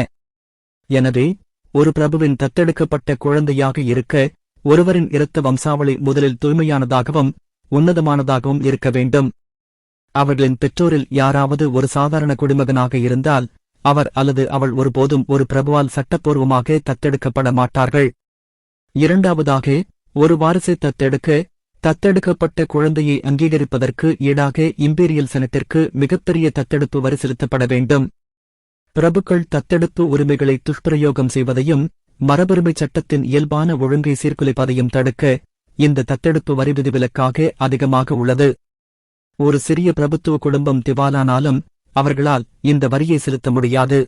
எனவே ஒரு பிரபுவின் தத்தெடுக்கப்பட்ட குழந்தையாக இருக்க ஒருவரின் இரத்த வம்சாவளி முதலில் தூய்மையானதாகவும் உன்னதமானதாகவும் இருக்க வேண்டும். அவர்களின் பெற்றோரில் யாராவது ஒரு சாதாரண குடிமகனாக இருந்தால் அவர் அல்லது அவள் ஒருபோதும் ஒரு பிரபுவால் சட்டப்பூர்வமாக தத்தெடுக்கப்பட மாட்டார்கள். இரண்டாவதாக, ஒரு வாரிசை தத்தெடுக்கப்பட்ட குழந்தையை அங்கீகரிப்பதற்கு ஈடாக இம்பீரியல் செனட்டிற்கு மிகப்பெரிய தத்தெடுப்பு வரி செலுத்தப்பட வேண்டும். பிரபுக்கள் தத்தெடுப்பு உரிமைகளை துஷ்பிரயோகம் செய்வதையும் மரபுரிமைச் சட்டத்தின் இயல்பான ஒழுங்கை சீர்குலைப்பதையும் தடுக்க இந்த தத்தெடுப்பு வரி விதிவிலக்காக அதிகமாக உள்ளது. ஒரு சிறிய பிரபுத்துவ குடும்பம் திவாலானாலும் அவர்களால் இந்த வரியை செலுத்த முடியாது.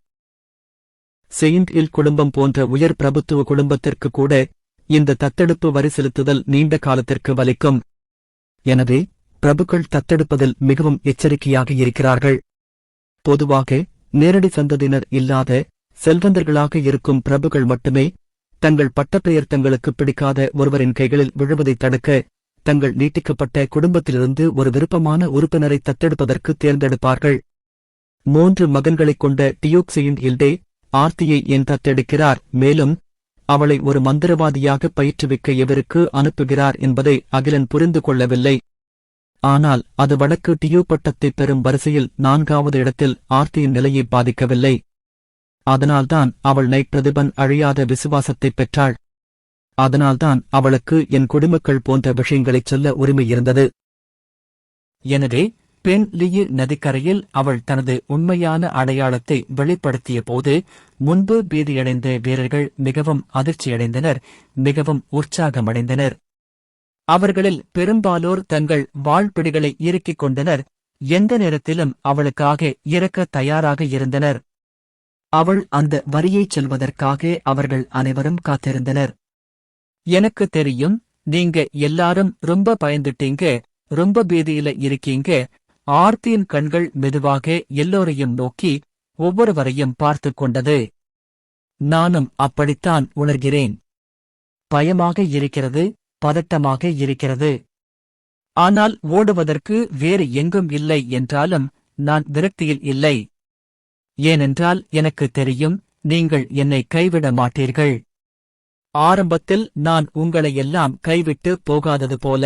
செயின்ட் ஹில் குடும்பம் போன்ற உயர் பிரபுத்துவ குடும்பத்திற்கு கூட இந்த தத்தெடுப்பு வரி செலுத்துதல் நீண்ட காலத்திற்கு வலிக்கும். எனவே பிரபுக்கள் தத்தெடுப்பதில் மிகவும் எச்சரிக்கையாக இருக்கிறார்கள். பொதுவாக நேரடி சந்ததியினர் இல்லாத செல்வந்தர்களாக இருக்கும் பிரபுக்கள் மட்டுமே தங்கள் பட்டப்பெயர் தங்களுக்கு பிடிக்காத ஒருவரின் கைகளில் விழுவதை தடுக்க தங்கள் நீட்டிக்கப்பட்ட குடும்பத்திலிருந்து ஒரு விருப்பமான உறுப்பினரை தத்தெடுப்பதற்கு தேர்ந்தெடுப்பார்கள். 3 மகன்களைக் கொண்ட டியூக் இல்டே ஆர்த்தியை ஏன் தத்தெடுக்கிறார், மேலும் அவளை ஒரு மந்திரவாதியாக பயிற்றுவிக்க எவருக்கு அனுப்புகிறார் என்பதை அகிலன் புரிந்து கொள்ளவில்லை. ஆனால் அது வடக்கு டியூ பட்டத்தை பெறும் வரிசையில் 4வது இடத்தில் ஆர்த்தியின் நிலையை பாதிக்கவில்லை. அதனால்தான் அவள் நைட் பிரதிபன் அழியாத விசுவாசத்தைப் பெற்றாள். அதனால்தான் அவளுக்கு என் குடிமக்கள் போன்ற விஷயங்களைச் சொல்ல உரிமை இருந்தது. எனவே பெண் லியு நதிக்கரையில் அவள் தனது உண்மையான அடையாளத்தை வெளிப்படுத்திய போது முன்பு பீதியடைந்த வீரர்கள் மிகவும் அதிர்ச்சியடைந்தனர், மிகவும் உற்சாகமடைந்தனர். அவர்களில் பெரும்பாலோர் தங்கள் வாழ்பிடிகளை இறுக்கிக் கொண்டனர், எந்த நேரத்திலும் அவளுக்காக இறக்க தயாராக இருந்தனர். அவள் அந்த வரியைச் சொல்வதற்காக அவர்கள் அனைவரும் காத்திருந்தனர். எனக்கு தெரியும், நீங்க எல்லாரும் ரொம்ப பயந்துட்டீங்க, ரொம்ப பீதியில இருக்கீங்க. ஆர்த்தியின் கண்கள் மெதுவாக எல்லோரையும் நோக்கி ஒவ்வொருவரையும் பார்த்து கொண்டது. நானும் அப்படித்தான் உணர்கிறேன். பயமாக இருக்கிறது, பதட்டமாக இருக்கிறது. ஆனால் ஓடுவதற்கு வேறு எங்கும் இல்லை என்றாலும் நான் விரக்தியில் இல்லை. ஏனென்றால் எனக்கு தெரியும், நீங்கள் என்னை கைவிட மாட்டீர்கள். ஆரம்பத்தில் நான் உங்களையெல்லாம் கைவிட்டு போகாதது போல.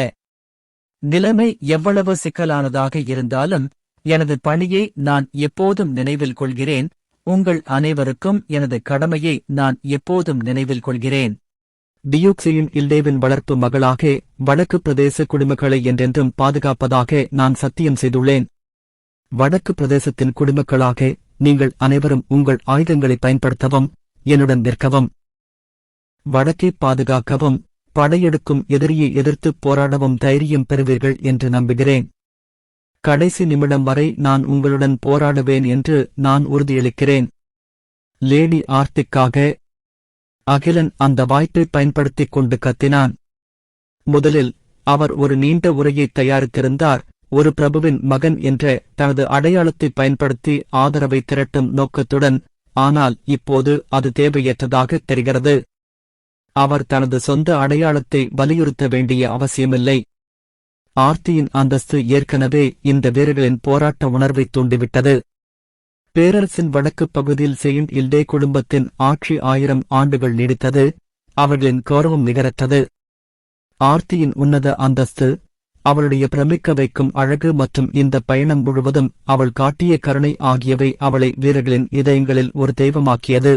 நிலைமை எவ்வளவு சிக்கலானதாக இருந்தாலும் எனது பணியை நான் எப்போதும் நினைவில் கொள்கிறேன். உங்கள் அனைவருக்கும் எனது கடமையை நான் எப்போதும் நினைவில் கொள்கிறேன். டியூக்ஸியின் இல்டேவின் வளர்ப்பு மகளாக வடக்கு பிரதேச குடிமக்களை என்றென்றும் பாதுகாப்பதாக நான் சத்தியம் செய்துள்ளேன். வடக்கு பிரதேசத்தின் குடிமக்களாக நீங்கள் அனைவரும் உங்கள் ஆயுதங்களை பயன்படுத்தவும், என்னுடன் நிற்கவும், வடக்கை பாதுகாக்கவும், படையெடுக்கும் எதிரியை எதிர்த்துப் போராடவும் தைரியம் பெறுவீர்கள் என்று நம்புகிறேன். கடைசி நிமிடம் வரை நான் உங்களுடன் போராடுவேன் என்று நான் உறுதியளிக்கிறேன். லேடி ஆர்த்திக்காக. அகிலன் அந்த வாய்ப்பை பயன்படுத்திக் கொண்டு கத்தினான். முதலில் அவர் ஒரு நீண்ட உரையை தயாரித்திருந்தார், ஒரு பிரபுவின் மகன் என்ற தனது அடையாளத்தை பயன்படுத்தி ஆதரவை திரட்டும் நோக்கத்துடன். ஆனால் இப்போது அது தேவையற்றதாக தெரிகிறது. அவர் தனது சொந்த அடையாளத்தை வலியுறுத்த வேண்டிய அவசியமில்லை. ஆர்த்தியின் அந்தஸ்து ஏற்கனவே இந்த வீரர்களின் போராட்ட உணர்வை தூண்டிவிட்டது. பேரரசின் வடக்குப் பகுதியில் செயின்ட் இல்டே குடும்பத்தின் ஆட்சி 1000 ஆண்டுகள் நீடித்தது. அவர்களின் கௌரவம் நிகரற்றது. ஆர்த்தியின் உன்னத அந்தஸ்து, அவளுடைய பிரமிக்க வைக்கும் அழகு மற்றும் இந்த பயணம் முழுவதும் அவள் காட்டிய கருணை ஆகியவை அவளை வீரர்களின் இதயங்களில் ஒரு தெய்வமாக்கியது.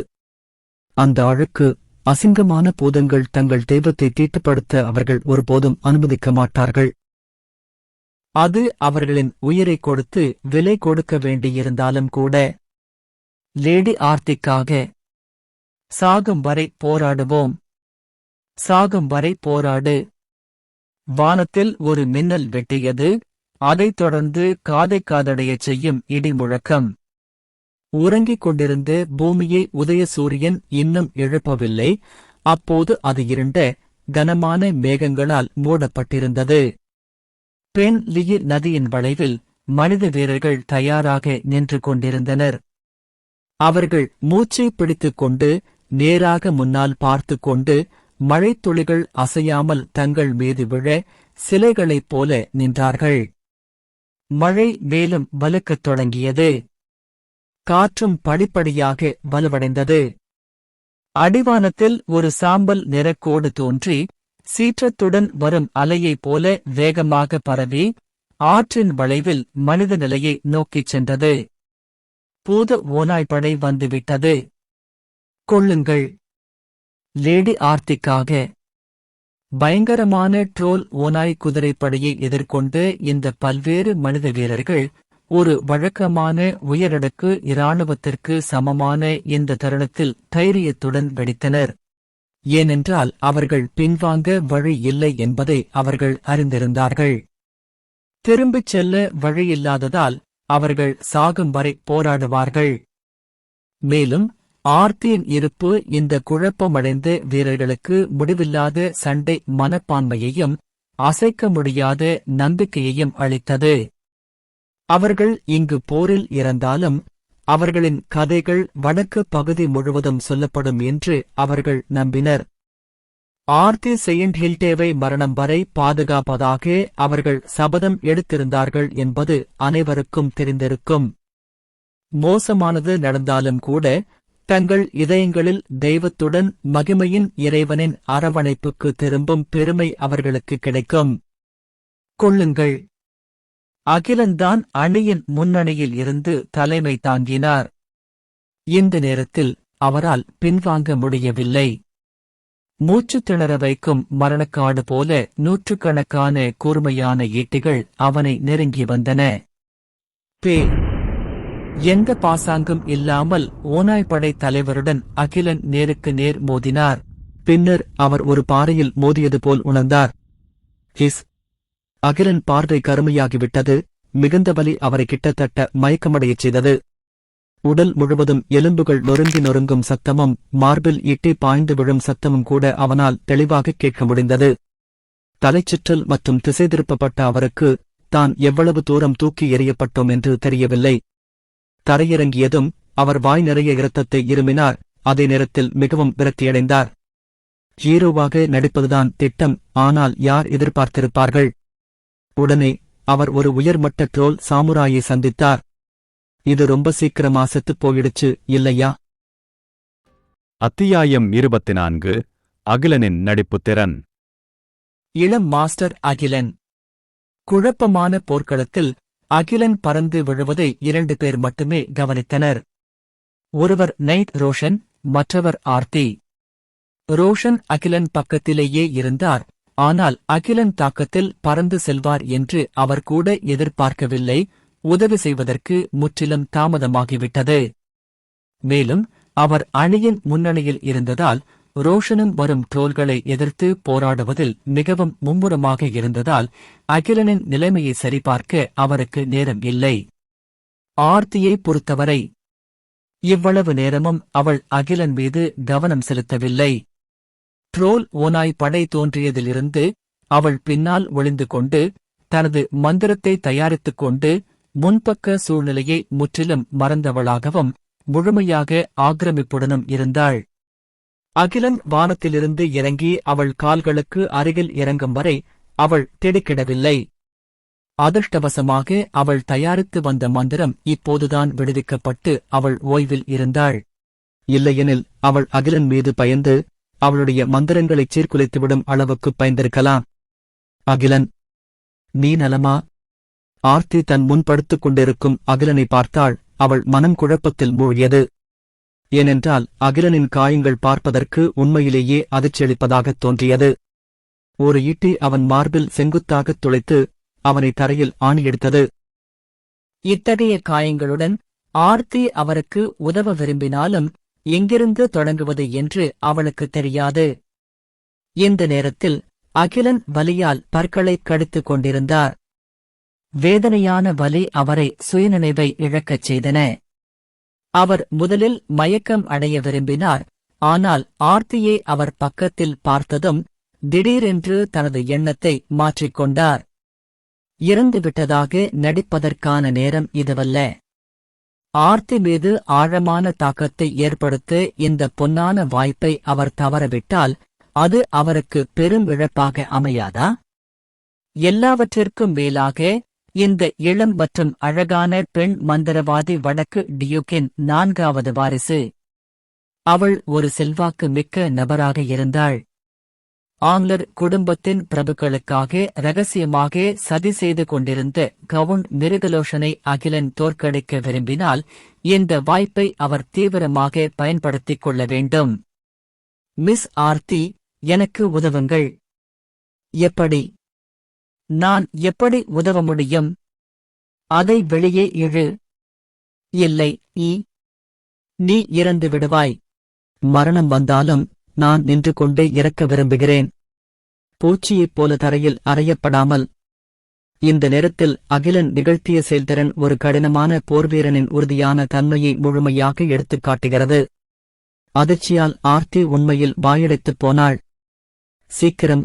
அந்த அழுக்கு அசிங்கமான பூதங்கள் தங்கள் தெய்வத்தை தீட்டுப்படுத்த அவர்கள் ஒருபோதும் அனுமதிக்க மாட்டார்கள். அது அவர்களின் உயிரை கொடுத்து விலை கொடுக்க வேண்டியிருந்தாலும் கூட. லேடி ஆர்த்திக்காக சாகும் வரை போராடுவோம். சாகும் வரை போராடு. வானத்தில் ஒரு மின்னல் வெட்டியது. அதைத் தொடர்ந்து காதை காதடையச் செய்யும் இடி முழக்கம். உறங்கிக் கொண்டிருந்த பூமியை உதயசூரியன் இன்னும் எழுப்பவில்லை. அப்போது அது இருண்ட கனமான மேகங்களால் மூடப்பட்டிருந்தது. பெண் லியு நதியின் வளைவில் மனித வீரர்கள் தயாராக நின்று கொண்டிருந்தனர். அவர்கள் மூச்சை பிடித்துக் கொண்டு நேராக முன்னால் பார்த்து கொண்டு மழைத்துளிகள் அசையாமல் தங்கள் மீது விழ சிலைகளைப் போல நின்றார்கள். மழை மேலும் வலுக்கத் தொடங்கியது. காற்றும் படிப்படியாக வலுவடைந்தது. அடிவானத்தில் ஒரு சாம்பல் நிறக்கோடு தோன்றி சீற்றத்துடன் வரும் அலையைப் போல வேகமாக பரவி ஆற்றின் வளைவில் மனித நிலையை நோக்கிச் சென்றது. பூத ஓநாய்ப்படை வந்துவிட்டது. கொள்ளுங்கள். லேடி ஆர்த்திக்காக. பயங்கரமான ட்ரோல் ஓநாய் குதிரைப்படையை எதிர்கொண்டு இந்த பல்வேறு மனித வீரர்கள் ஒரு வழக்கமான உயரடுக்கு இராணுவத்திற்கு சமமான இந்த தருணத்தில் தைரியத்துடன் வெடித்தனர். ஏனென்றால் அவர்கள் பின்வாங்க வழி இல்லை என்பதை அவர்கள் அறிந்திருந்தார்கள். திரும்பிச் செல்ல வழியில்லாததால் அவர்கள் சாகும் வரை போராடுவார்கள். மேலும் ஆர்த்தியின் இருப்பு இந்த குழப்பமடைந்த வீரர்களுக்கு முடிவில்லாத சண்டை மனப்பான்மையையும் அசைக்க முடியாத நம்பிக்கையையும் அளித்தது. அவர்கள் இங்கு போரில் இறந்தாலும் அவர்களின் கதைகள் வடக்கு பகுதி முழுவதும் சொல்லப்படும் என்று அவர்கள் நம்பினர். ஆர்த்தி செயின்ட் ஹில்டேவை மரணம் வரை பாதுகாப்பதாக அவர்கள் சபதம் எடுத்திருந்தார்கள் என்பது அனைவருக்கும் தெரிந்திருக்கும். மோசமானது நடந்தாலும் கூட தங்கள் இதயங்களில் தெய்வத்துடன் மகிமையின் இறைவனின் அரவணைப்புக்கு திரும்பும் பெருமை அவர்களுக்கு கிடைக்கும். கொள்ளுங்கள். அகிலன்தான் அணியின் முன்னணியில் இருந்து தலைமை தாங்கினார். இந்த நேரத்தில் அவரால் பின்வாங்க முடியவில்லை. மூச்சு திணற வைக்கும் மரணக்காடு போல நூற்றுக்கணக்கான கூர்மையான ஈட்டிகள் அவனை நெருங்கி வந்தன. எந்த பாசாங்கும் இல்லாமல் ஓநாய்ப்படை தலைவருடன் அகிலன் நேருக்கு நேர் மோதினார். பின்னர் அவர் ஒரு பாறையில் மோதியது போல் உணர்ந்தார். அகிலன் பார்வை கருமையாகிவிட்டது. மிகுந்த வலி அவரை கிட்டத்தட்ட மயக்கமடையச் செய்தது. உடல் முழுவதும் எலும்புகள் நொறுங்கி நொறுங்கும் சத்தமும் மார்பில் ஈட்டி பாய்ந்து விழும் சத்தமும் கூட அவனால் தெளிவாக கேட்க முடிந்தது. தலைச்சுற்றல் மற்றும் திசை திருப்பப்பட்ட அவருக்கு தான் எவ்வளவு தூரம் தூக்கி எறியப்பட்டோம் என்று தெரியவில்லை. தரையிறங்கியதும் அவர் வாய் நிறைய இரத்தத்தை இருமினார். அதே நேரத்தில் மிகவும் விரக்தியடைந்தார். ஹீரோவாக நடிப்பதுதான் திட்டம், ஆனால் யார் எதிர்பார்த்திருப்பார்கள்? உடனே அவர் ஒரு உயர்மட்ட ட்ரோல் சாமுராயை சந்தித்தார். இது ரொம்ப சீக்கிரமா செத்துப் போயிடுச்சு இல்லையா? அத்தியாயம் 24. அகிலனின் நடிப்புத் திறன். இளம் மாஸ்டர் அகிலன். குழப்பமான போர்க்களத்தில் அகிலன் பறந்து விழுவதை 2 பேர் மட்டுமே கவனித்தனர். ஒருவர் நைட் ரோஷன், மற்றவர் ஆர்த்தி. ரோஷன் அகிலன் பக்கத்திலேயே இருந்தார். ஆனால் அகிலன் தாக்கத்தில் பறந்து செல்வார் என்று அவர் கூட எதிர்பார்க்கவில்லை. உதவி செய்வதற்கு முற்றிலும் தாமதமாகிவிட்டது. மேலும் அவர் அணியின் முன்னணியில் இருந்ததால் ரோஷனும் வரும் ட்ரோல்களை எதிர்த்து போராடுவதில் மிகவும் மும்முரமாக இருந்ததால் அகிலனின் நிலைமையை சரிபார்க்க அவருக்கு நேரம் இல்லை. ஆர்த்தியை பொறுத்தவரை இவ்வளவு நேரமும் அவள் அகிலன் மீது கவனம் செலுத்தவில்லை. ட்ரோல் ஓநாய் படை தோன்றியதிலிருந்து அவள் பின்னால் ஒளிந்து கொண்டு தனது மந்திரத்தை தயாரித்துக் கொண்டு முன்பக்க சூழ்நிலையை முற்றிலும் மறந்தவளாகவும் முழுமையாக ஆக்கிரமிப்புடனும் இருந்தாள். அகிலன் வானத்திலிருந்து இறங்கி அவள் கால்களுக்கு அருகில் இறங்கும் வரை அவள் திடுக்கிடவில்லை. அதிர்ஷ்டவசமாக அவள் தயாரித்து வந்த மந்திரம் இப்போதுதான் விடுவிக்கப்பட்டு அவள் ஓய்வில் இருந்தாள். இல்லையெனில் அவள் அகிலன் மீது பயந்து அவளுடைய மந்திரங்களைச் சீர்குலைத்துவிடும் அளவுக்கு பயந்திருக்கலாம். அகிலன், நீ நலமா? ஆர்த்தி தன் முன் படுத்துக் கொண்டிருக்கும் அகிலனை பார்த்தாள். அவள் மனம் குழப்பத்தில் மூழ்கியது. ஏனென்றால் அகிலனின் காயங்கள் பார்ப்பதற்கு உண்மையிலேயே அதிர்ச்சியளிப்பதாகத் தோன்றியது. ஒரு ஈட்டி அவன் மார்பில் செங்குத்தாகத் துளைத்து அவனை தரையில் ஆணியெடுத்தது. இத்தகைய காயங்களுடன் ஆர்த்தி அவருக்கு உதவ விரும்பினாலும் எங்கிருந்து தொடங்குவது என்று அவளுக்கு தெரியாது. இந்த நேரத்தில் அகிலன் வலியால் பற்களைக் கடித்துக் கொண்டிருந்தார். வேதனையான வலி அவரை சுயநினைவை இழக்கச் செய்தன. அவர் முதலில் மயக்கம் அடைய விரும்பினார். ஆனால் ஆர்த்தியை அவர் பக்கத்தில் பார்த்ததும் திடீரென்று தனது எண்ணத்தை மாற்றிக்கொண்டார். இறந்துவிட்டதாக நடிப்பதற்கான நேரம் இதுவல்ல. ஆர்த்தி மீது ஆழமான தாக்கத்தை ஏற்படுத்த இந்த பொன்னான வாய்ப்பை அவர் தவறவிட்டால் அது அவருக்கு பெரும் இழப்பாக அமையாதா? எல்லாவற்றிற்கும் மேலாக இந்த இளம் மற்றும் அழகான பெண் மந்திரவாதி வடக்கு டியூக்கின் 4வது வாரிசு. அவள் ஒரு செல்வாக்கு மிக்க நபராக இருந்தாள். ஆங்லர் குடும்பத்தின் பிரபுக்களுக்காக இரகசியமாக சதி செய்து கொண்டிருந்த கவுண்ட் மிருகலோஷனை அகிலன் தோற்கடிக்க விரும்பினால் இந்த வாய்ப்பை அவர் தீவிரமாக பயன்படுத்திக் கொள்ள வேண்டும். மிஸ் ஆர்த்தி, எனக்கு உதவுங்கள். எப்படி? நான் எப்படி உதவ முடியும்? அதை வெளியே இழு. இல்லை, நீ இறந்து விடுவாய். மரணம் வந்தாலும் நான் நின்று கொண்டே இறக்க விரும்புகிறேன். பூச்சியைப் போல தரையில் அறையப்படாமல். இந்த நேரத்தில் அகிலன் நிகழ்த்திய செயல்திறன் ஒரு கடினமான போர்வீரனின் உறுதியான தன்மையை முழுமையாக எடுத்துக் காட்டுகிறது. அதிர்ச்சியால் ஆர்த்தி உண்மையில் வாயடைத்துப் போனாள். சீக்கிரம்,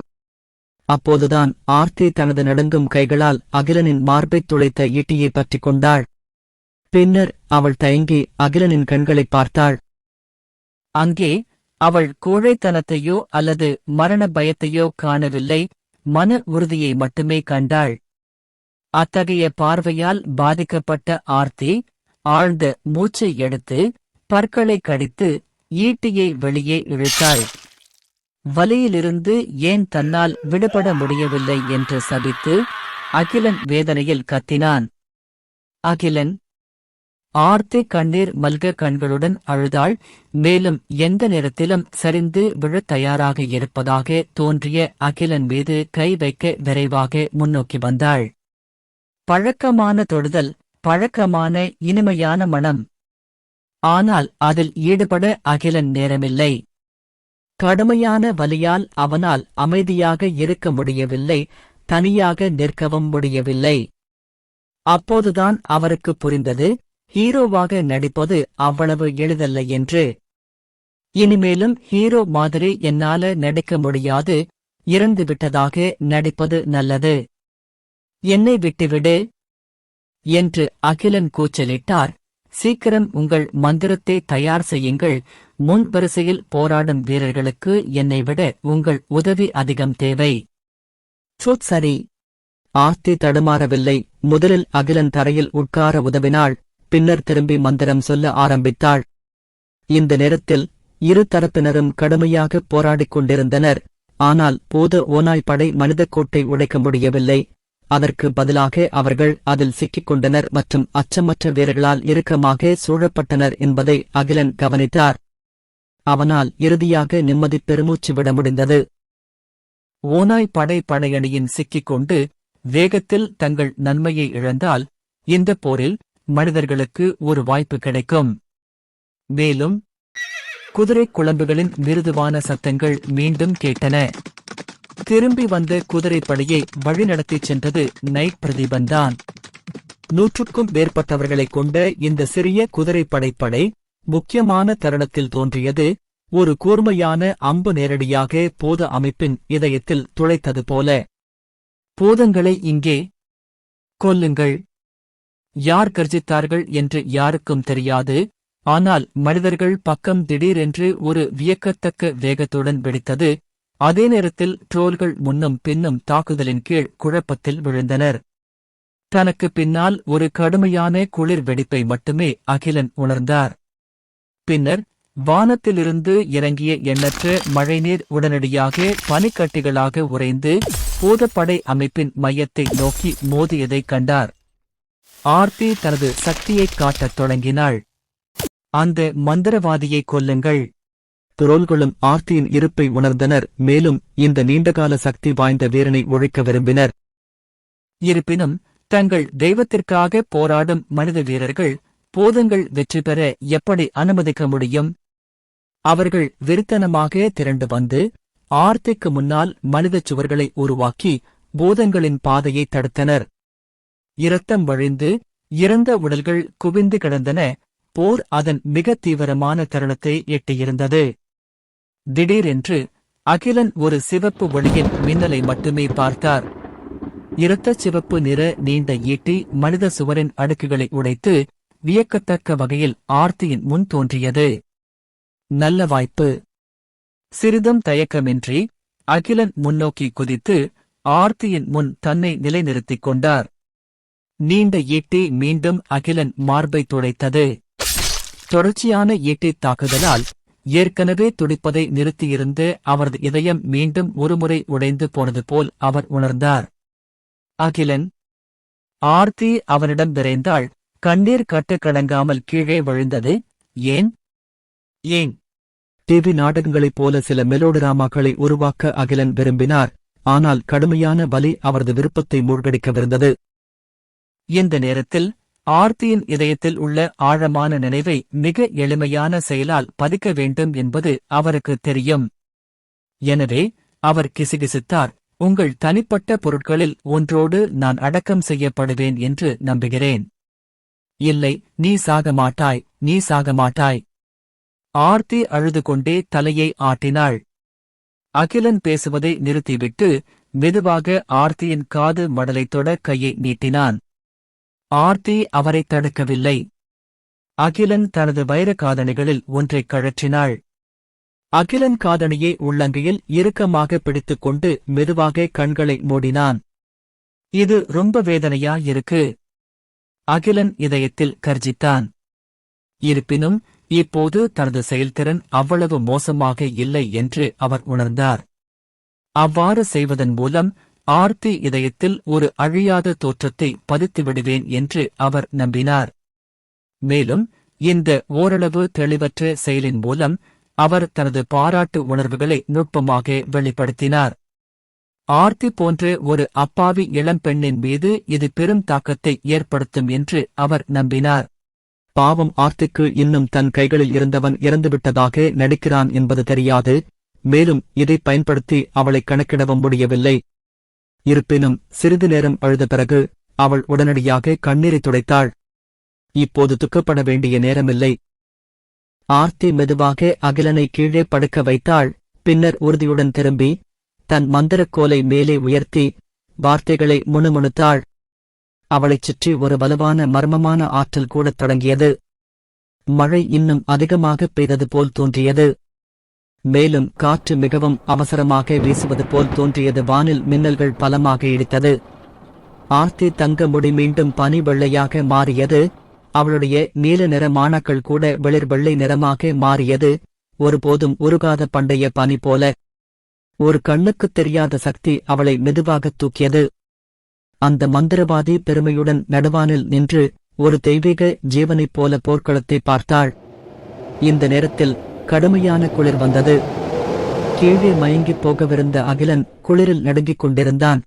அப்போதுதான் ஆர்த்தி தனது நடுங்கும் கைகளால் அகிலனின் மார்பைத் துளைத்த ஈட்டியைப் பற்றிக் கொண்டாள். பின்னர் அவள் தயங்கி அகிலனின் கண்களைப் பார்த்தாள். அங்கே அவள் கோழைத்தனத்தையோ அல்லது மரண பயத்தையோ காணவில்லை, மன உறுதியை மட்டுமே கண்டாள். அத்தகைய பார்வையால் பாதிக்கப்பட்ட ஆர்த்தி ஆழ்ந்த மூச்சை எடுத்து பற்களை கடித்து ஈட்டியை வெளியே இழுத்தாள். வலியிலிருந்து ஏன் தன்னால் விடுபட முடியவில்லை என்று சபித்து அகிலன் வேதனையில் கத்தினான். அகிலன்! ஆர்த்தி கண்ணீர் மல்க கண்களுடன் அழுதாள். மேலும் எந்த நேரத்திலும் சரிந்து விழத் தயாராக இருப்பதாக தோன்றிய அகிலன் மீது கை வைக்க விரைவாக முன்னோக்கி வந்தாள். பழக்கமான தொடுதல், பழக்கமான இனிமையான மனம். ஆனால் அதில் ஈடுபட அகிலன் நேரமில்லை. கடுமையான வலியால் அவனால் அமைதியாக இருக்க முடியவில்லை, தனியாக நிற்கவும் முடியவில்லை. அப்போதுதான் அவருக்கு புரிந்தது, ஹீரோவாக நடிப்பது அவ்வளவு எளிதல்ல என்று. இனிமேலும் ஹீரோ மாதிரி என்னால நடிக்க முடியாது, இறந்துவிட்டதாக நடிப்பது நல்லது. என்னை விட்டுவிடு என்று அகிலன் கூச்சலிட்டார். சீக்கிரம் உங்கள் மந்திரத்தை தயார் செய்யுங்கள். முன் வரிசையில் போராடும் வீரர்களுக்கு என்னை விட உங்கள் உதவி அதிகம் தேவை. சரி. ஆர்த்தி தடுமாறவில்லை. முதலில் அகிலன் தரையில் உட்கார உதவினாள். பின்னர் திரும்பி மந்திரம் சொல்ல ஆரம்பித்தாள். இந்த நேரத்தில் இரு தரப்பினரும் கடுமையாக போராடிக் கொண்டிருந்தனர். ஆனால் பூத ஓநாய் படை மனித கோட்டை உடைக்க முடியவில்லை. அதற்கு பதிலாக அவர்கள் அதில் சிக்கிக் கொண்டனர் மற்றும் அச்சமற்ற வீரர்களால் இறுக்கமாக சூழப்பட்டனர் என்பதை அகிலன் கவனித்தார். அவனால் இறுதியாக நிம்மதி பெருமூச்சு விட முடிந்தது. ஓநாய் படை படையணியின் சிக்கிக் கொண்டு வேகத்தில் தங்கள் நன்மையை இழந்தால் இந்த போரில் மனிதர்களுக்கு ஒரு வாய்ப்பு கிடைக்கும். மேலும் குதிரை குளம்புகளின் மிருதுவான சத்தங்கள் மீண்டும் கேட்டன. திரும்பி வந்த குதிரைப்படையை வழிநடத்திச் சென்றது நைட் பிரதீபன்தான். 100க்கும் மேற்பட்டவர்களைக் கொண்ட இந்த சிறிய குதிரைப்படைப்படை முக்கியமான தருணத்தில் தோன்றியது. ஒரு கூர்மையான அம்பு நேரடியாக பூத அமைப்பின் இதயத்தில் துளைத்தது போல. பூதங்களை இங்கே கொல்லுங்கள்! யார் கர்ஜித்தார்கள் என்று யாருக்கும் தெரியாது. ஆனால் மனிதர்கள் பக்கம் திடீரென்று ஒரு வியக்கத்தக்க வேகத்துடன் வெடித்தது. அதே நேரத்தில் ட்ரோல்கள் முன்னும் பின்னும் தாக்குதலின் கீழ் குழப்பத்தில் விழுந்தனர். தனக்கு பின்னால் ஒரு கடுமையான குளிர் வெடிப்பை மட்டுமே அகிலன் உணர்ந்தார். பின்னர் வானத்திலிருந்து இறங்கிய எண்ணற்ற மழைநீர் உடனடியாக பனிக்கட்டிகளாக உறைந்து பூதப்படை அமைப்பின் மையத்தை நோக்கி மோதியதைக் கண்டார். ஆர்த்தி தனது சக்தியைக் காட்டத் தொடங்கினாள். அந்த மந்திரவாதியை கொல்லுங்கள்! துரோல்களும் ஆர்த்தியின் இருப்பை உணர்ந்தனர். மேலும் இந்த நீண்டகால சக்தி வாய்ந்த வீரனை ஒழிக்க விரும்பினர். இருப்பினும் தங்கள் தெய்வத்திற்காக போராடும் மனித வீரர்கள் பூதங்கள் வெற்றி பெற எப்படி அனுமதிக்க முடியும்? அவர்கள் வெறித்தனமாக திரண்டு வந்து ஆர்த்திக்கு முன்னால் மனிதச் சுவர்களை உருவாக்கி பூதங்களின் பாதையை தடுத்தனர். இரத்தம் வழிந்து இறந்த உடல்கள் குவிந்து கிடந்தன. போர் அதன் மிக தீவிரமான தருணத்தை எட்டியிருந்தது. திடீரென்று அகிலன் ஒரு சிவப்பு ஒளியின் மின்னலை மட்டுமே பார்த்தார். இரத்தச் சிவப்பு நிற நீண்ட ஈட்டி மனித சுவரின் அடுக்குகளை உடைத்து வியக்கத்தக்க வகையில் ஆர்த்தியின் முன் தோன்றியது. நல்ல வாய்ப்பு! சிறிதும் தயக்கமின்றி அகிலன் முன்னோக்கி குதித்து ஆர்த்தியின் முன் தன்னை நிலைநிறுத்திக் கொண்டார். நீண்ட ஈட்டி மீண்டும் அகிலன் மார்பை துளைத்தது. தொடர்ச்சியான ஈட்டித் தாக்குதலால் ஏற்கனவே துடிப்பதை நிறுத்தியிருந்த அவரது இதயம் மீண்டும் ஒருமுறை உடைந்து போனது போல் அவர் உணர்ந்தார். அகிலன்! ஆர்த்தி அவனிடம் விரைந்தாள். கண்ணீர் கட்டுக்கடங்காமல் கீழே விழுந்தது. ஏன்? டிவி நாடகங்களைப் போல சில மெலோடிராமாக்களை உருவாக்க அகிலன் விரும்பினார். ஆனால் கடுமையான வலி அவரது விருப்பத்தை மூழ்கடிக்கவிருந்தது. இந்த நேரத்தில் ஆர்த்தியின் இதயத்தில் உள்ள ஆழமான நினைவை மிக எளிமையான செயலால் பதிக்க வேண்டும் என்பது அவருக்கு தெரியும். எனவே அவர் கிசுகிசுத்தார். உங்கள் தனிப்பட்ட பொருட்களில் ஒன்றோடு நான் அடக்கம் செய்யப்படுவேன் என்று நம்புகிறேன். இல்லை, நீ சாக மாட்டாய், நீ சாக மாட்டாய். ஆர்த்தி அழுது கொண்டே தலையை ஆட்டினாள். அகிலன் பேசுவதை நிறுத்திவிட்டு மெதுவாக ஆர்த்தியின் காது மடலைத் தொட கையை நீட்டினான். ஆர்த்தி அவரைத் தடுக்கவில்லை. அகிலன் தனது வைர காதணிகளில் ஒன்றைக் கழற்றினாள். அகிலன் காதணியை உள்ளங்கையில் இறுக்கமாக பிடித்துக்கொண்டு மெதுவாக கண்களை மூடினான். இது ரொம்ப வேதனையா இருக்கு. அகிலன் இதயத்தில் கர்ஜித்தான். இருப்பினும் இப்போது தனது செயல்திறன் அவ்வளவு மோசமாக இல்லை என்று அவர் உணர்ந்தார். அவ்வாறு செய்வதன் மூலம் ஆர்த்தி இதயத்தில் ஒரு அழியாத தோற்றத்தை பதித்துவிடுவேன் என்று அவர் நம்பினார். மேலும் இந்த ஓரளவு தெளிவற்ற செயலின் மூலம் அவர் தனது பாராட்டு உணர்வுகளை நுட்பமாக வெளிப்படுத்தினார். ஆர்த்தி போன்ற ஒரு அப்பாவி இளம்பெண்ணின் மீது இது பெரும் தாக்கத்தை ஏற்படுத்தும் என்று அவர் நம்பினார். பாவம், ஆர்த்திக்கு இன்னும் தன் கைகளில் இருந்தவன் இறந்துவிட்டதாக நடிக்கிறான் என்பது தெரியாது. மேலும் இதை பயன்படுத்தி அவளை கணக்கிடவும் முடியவில்லை. இருப்பினும் சிறிது நேரம் அழுத பிறகு அவள் உடனடியாக கண்ணீரை துடைத்தாள். இப்போது துக்கப்பட வேண்டிய நேரமில்லை. ஆர்த்தி மெதுவாக அகிலனை கீழே படுக்க வைத்தாள். பின்னர் உறுதியுடன் திரும்பி தன் மந்திரக்கோலை மேலே உயர்த்தி வார்த்தைகளை முணுமுணுத்தாள். அவளைச் சுற்றி ஒரு வலுவான மர்மமான ஆற்றல் கூடத் தொடங்கியது. மழை இன்னும் அதிகமாக பெய்தது போல் தோன்றியது. மேலும் காற்று மிகவும் அவசரமாக வீசுவது போல் தோன்றியது. வானில் மின்னல்கள் பலமாக இடித்தது. ஆர்த்தி தங்க முடி மீண்டும் பனி வெள்ளையாக மாறியது. அவளுடைய நீல நிற மாணாக்கள் கூட வெளிர் வெள்ளை நிறமாக மாறியது. ஒருபோதும் உருகாத பண்டைய பனி போல. ஒரு கண்ணுக்குத் தெரியாத சக்தி அவளை மெதுவாகத் தூக்கியது. அந்த மந்திரவாதி பெருமையுடன் நடுவானில் நின்று ஒரு தெய்வீக ஜீவனைப் போல போர்க்களத்தை பார்த்தாள். இந்த நேரத்தில் கடுமையான குளிர் வந்தது. கீழே மயங்கிப் போகவிருந்த அகிலன் குளிரில் நடுங்கிக் கொண்டிருந்தான்.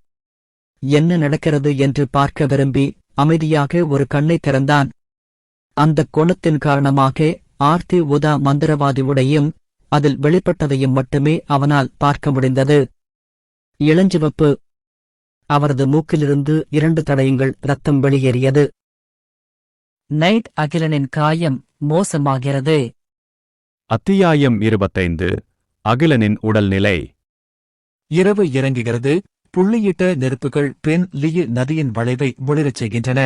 என்ன நடக்கிறது என்று பார்க்க விரும்பி அமைதியாக ஒரு கண்ணை திறந்தான். அந்த கோணத்தின் காரணமாக ஆர்த்தி உதா மந்திரவாதி உடையும் அதில் வெளிப்பட்டதையும் மட்டுமே அவனால் பார்க்க முடிந்தது. இளஞ்சிவப்பு. அவரது மூக்கிலிருந்து 2 தடயங்கள் இரத்தம் வெளியேறியது. நைட் அகிலனின் காயம் மோசமாகிறது. அத்தியாயம் 25. அகிலனின் உடல்நிலை. இரவு இறங்குகிறது. புள்ளியிட்ட நெருப்புகள் பென் லியு நதியின் வளைவை ஒளிரச் செய்கின்றன.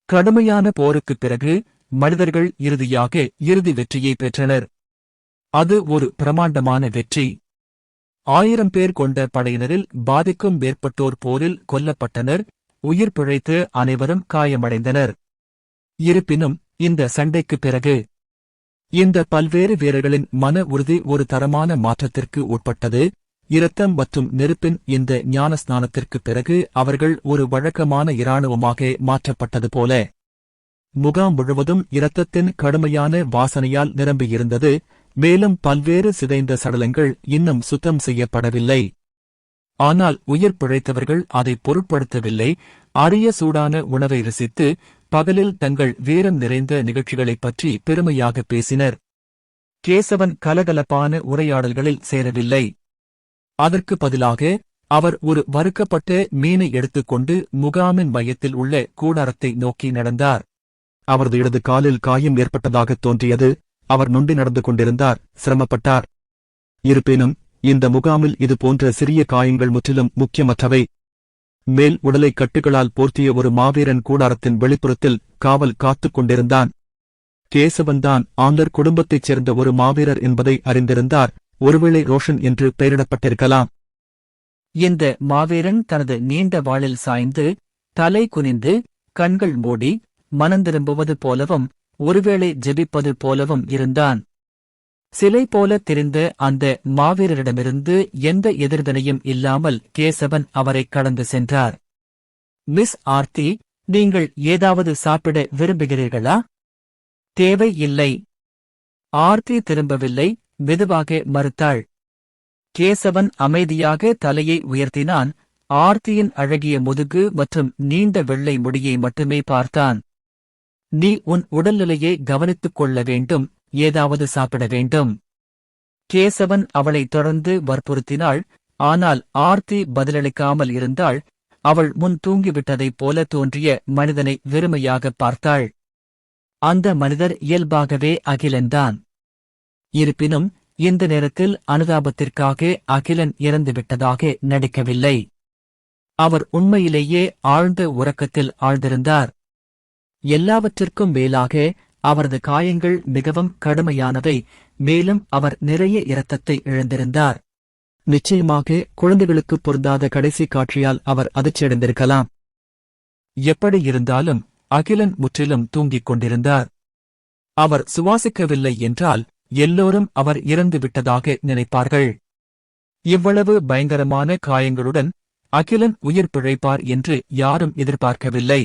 கடுமையான போருக்குப் பிறகு மனிதர்கள் இறுதியாக இறுதி வெற்றியை பெற்றனர். அது ஒரு பிரமாண்டமான வெற்றி. 1000 பேர் கொண்ட படையினரில் பாதிக்கும் மேற்பட்டோர் போரில் கொல்லப்பட்டனர். உயிர் பிழைத்து அனைவரும் காயமடைந்தனர். இருப்பினும் இந்த சண்டைக்குப் பிறகு இந்த பல்வேறு வீரர்களின் மன உறுதி ஒரு தரமான மாற்றத்திற்கு உட்பட்டது. இரத்தம் மற்றும் நெருப்பின் இந்த ஞான ஸ்நானத்திற்குப் பிறகு அவர்கள் ஒரு வழக்கமான இராணுவமாக மாற்றப்பட்டது போல. முகாம் முழுவதும் இரத்தத்தின் கடுமையான வாசனையால் நிரம்பியிருந்தது. மேலும் பல்வேறு சிதைந்த சடலங்கள் இன்னும் சுத்தம் செய்யப்படவில்லை. ஆனால் உயிர் பிழைத்தவர்கள் அதை பொருட்படுத்தவில்லை. அரிய சூடான உணவை ரசித்து பகலில் தங்கள் வீரம் நிறைந்த நிகழ்ச்சிகளைப் பற்றி பெருமையாக பேசினர். கேசவன் கலகலப்பான உரையாடல்களில் சேரவில்லை. அதற்கு பதிலாக அவர் ஒரு வறுக்கப்பட்ட மீனை எடுத்துக்கொண்டு முகாமின் மையத்தில் உள்ள கூடாரத்தை நோக்கி நடந்தார். அவரது இடது காலில் காயம் ஏற்பட்டதாகத் தோன்றியது. அவர் நொண்டி நடந்து கொண்டிருந்தார், சிரமப்பட்டார். இருப்பினும் இந்த முகாமில் இது போன்ற சிறிய காயங்கள் முற்றிலும் முக்கியமற்றவை. மேல் உடலை கட்டுகளால் போர்த்திய ஒரு மாவீரன் கூடாரத்தின் வெளிப்புறத்தில் காவல் காத்துக் கொண்டிருந்தான். கேசவன்தான் ஆண்டர் குடும்பத்தைச் சேர்ந்த ஒரு மாவீரர் என்பதை அறிந்திருந்தார். ஒருவேளை ரோஷன் என்று பெயரிடப்பட்டிருக்கலாம். இந்த மாவீரன் தனது நீண்ட வாளில் சாய்ந்து தலை குனிந்து கண்கள் மூடி மனந்திரும்புவது போலவும் ஒருவேளை ஜெபிப்பது போலவும் இருந்தான். சிலை போல தெரிந்த அந்த மாவீரரிடமிருந்து எந்த எதிர்வினையும் இல்லாமல் கேசவன் அவரை கடந்து சென்றார். மிஸ் ஆர்த்தி, நீங்கள் ஏதாவது சாப்பிட விரும்புகிறீர்களா? தேவை இல்லை. ஆர்த்தி திரும்பவில்லை, மெதுவாக மறுத்தாள். கேசவன் அமைதியாக தலையை உயர்த்தினான். ஆர்த்தியின் அழகிய முதுகு மற்றும் நீண்ட வெள்ளை முடியை மட்டுமே பார்த்தான். நீ உன் உடல்நிலையை கவனித்துக் கொள்ள வேண்டும், ஏதாவது சாப்பிட வேண்டும். கேசவன் அவளை தொடர்ந்து வற்புறுத்தினாள். ஆனால் ஆர்த்தி பதிலளிக்காமல் இருந்தாள். அவள் முன் தூங்கிவிட்டதைப் போல தோன்றிய மனிதனை வெறுமையாக பார்த்தாள். அந்த மனிதர் இயல்பாகவே அகிலன்தான். இருப்பினும் இந்த நேரத்தில் அனுதாபத்திற்காக அகிலன் இறந்துவிட்டதாக நடிக்கவில்லை. அவர் உண்மையிலேயே ஆழ்ந்த உறக்கத்தில் ஆழ்ந்திருந்தார். எல்லாவற்றிற்கும் மேலாக அவரது காயங்கள் மிகவும் கடுமையானவை, மேலும் அவர் நிறைய இரத்தத்தை இழந்திருந்தார். நிச்சயமாக குழந்தைகளுக்கு பொருந்தாத கடைசி காட்சியால் அவர் அதிர்ச்சியடைந்திருக்கலாம். எப்படி இருந்தாலும் அகிலன் முற்றிலும் தூங்கிக் கொண்டிருந்தார். அவர் சுவாசிக்கவில்லை என்றால் எல்லோரும் அவர் இறந்து விட்டதாக நினைப்பார்கள். இவ்வளவு பயங்கரமான காயங்களுடன் அகிலன் உயிர் பிழைப்பார் என்று யாரும் எதிர்பார்க்கவில்லை.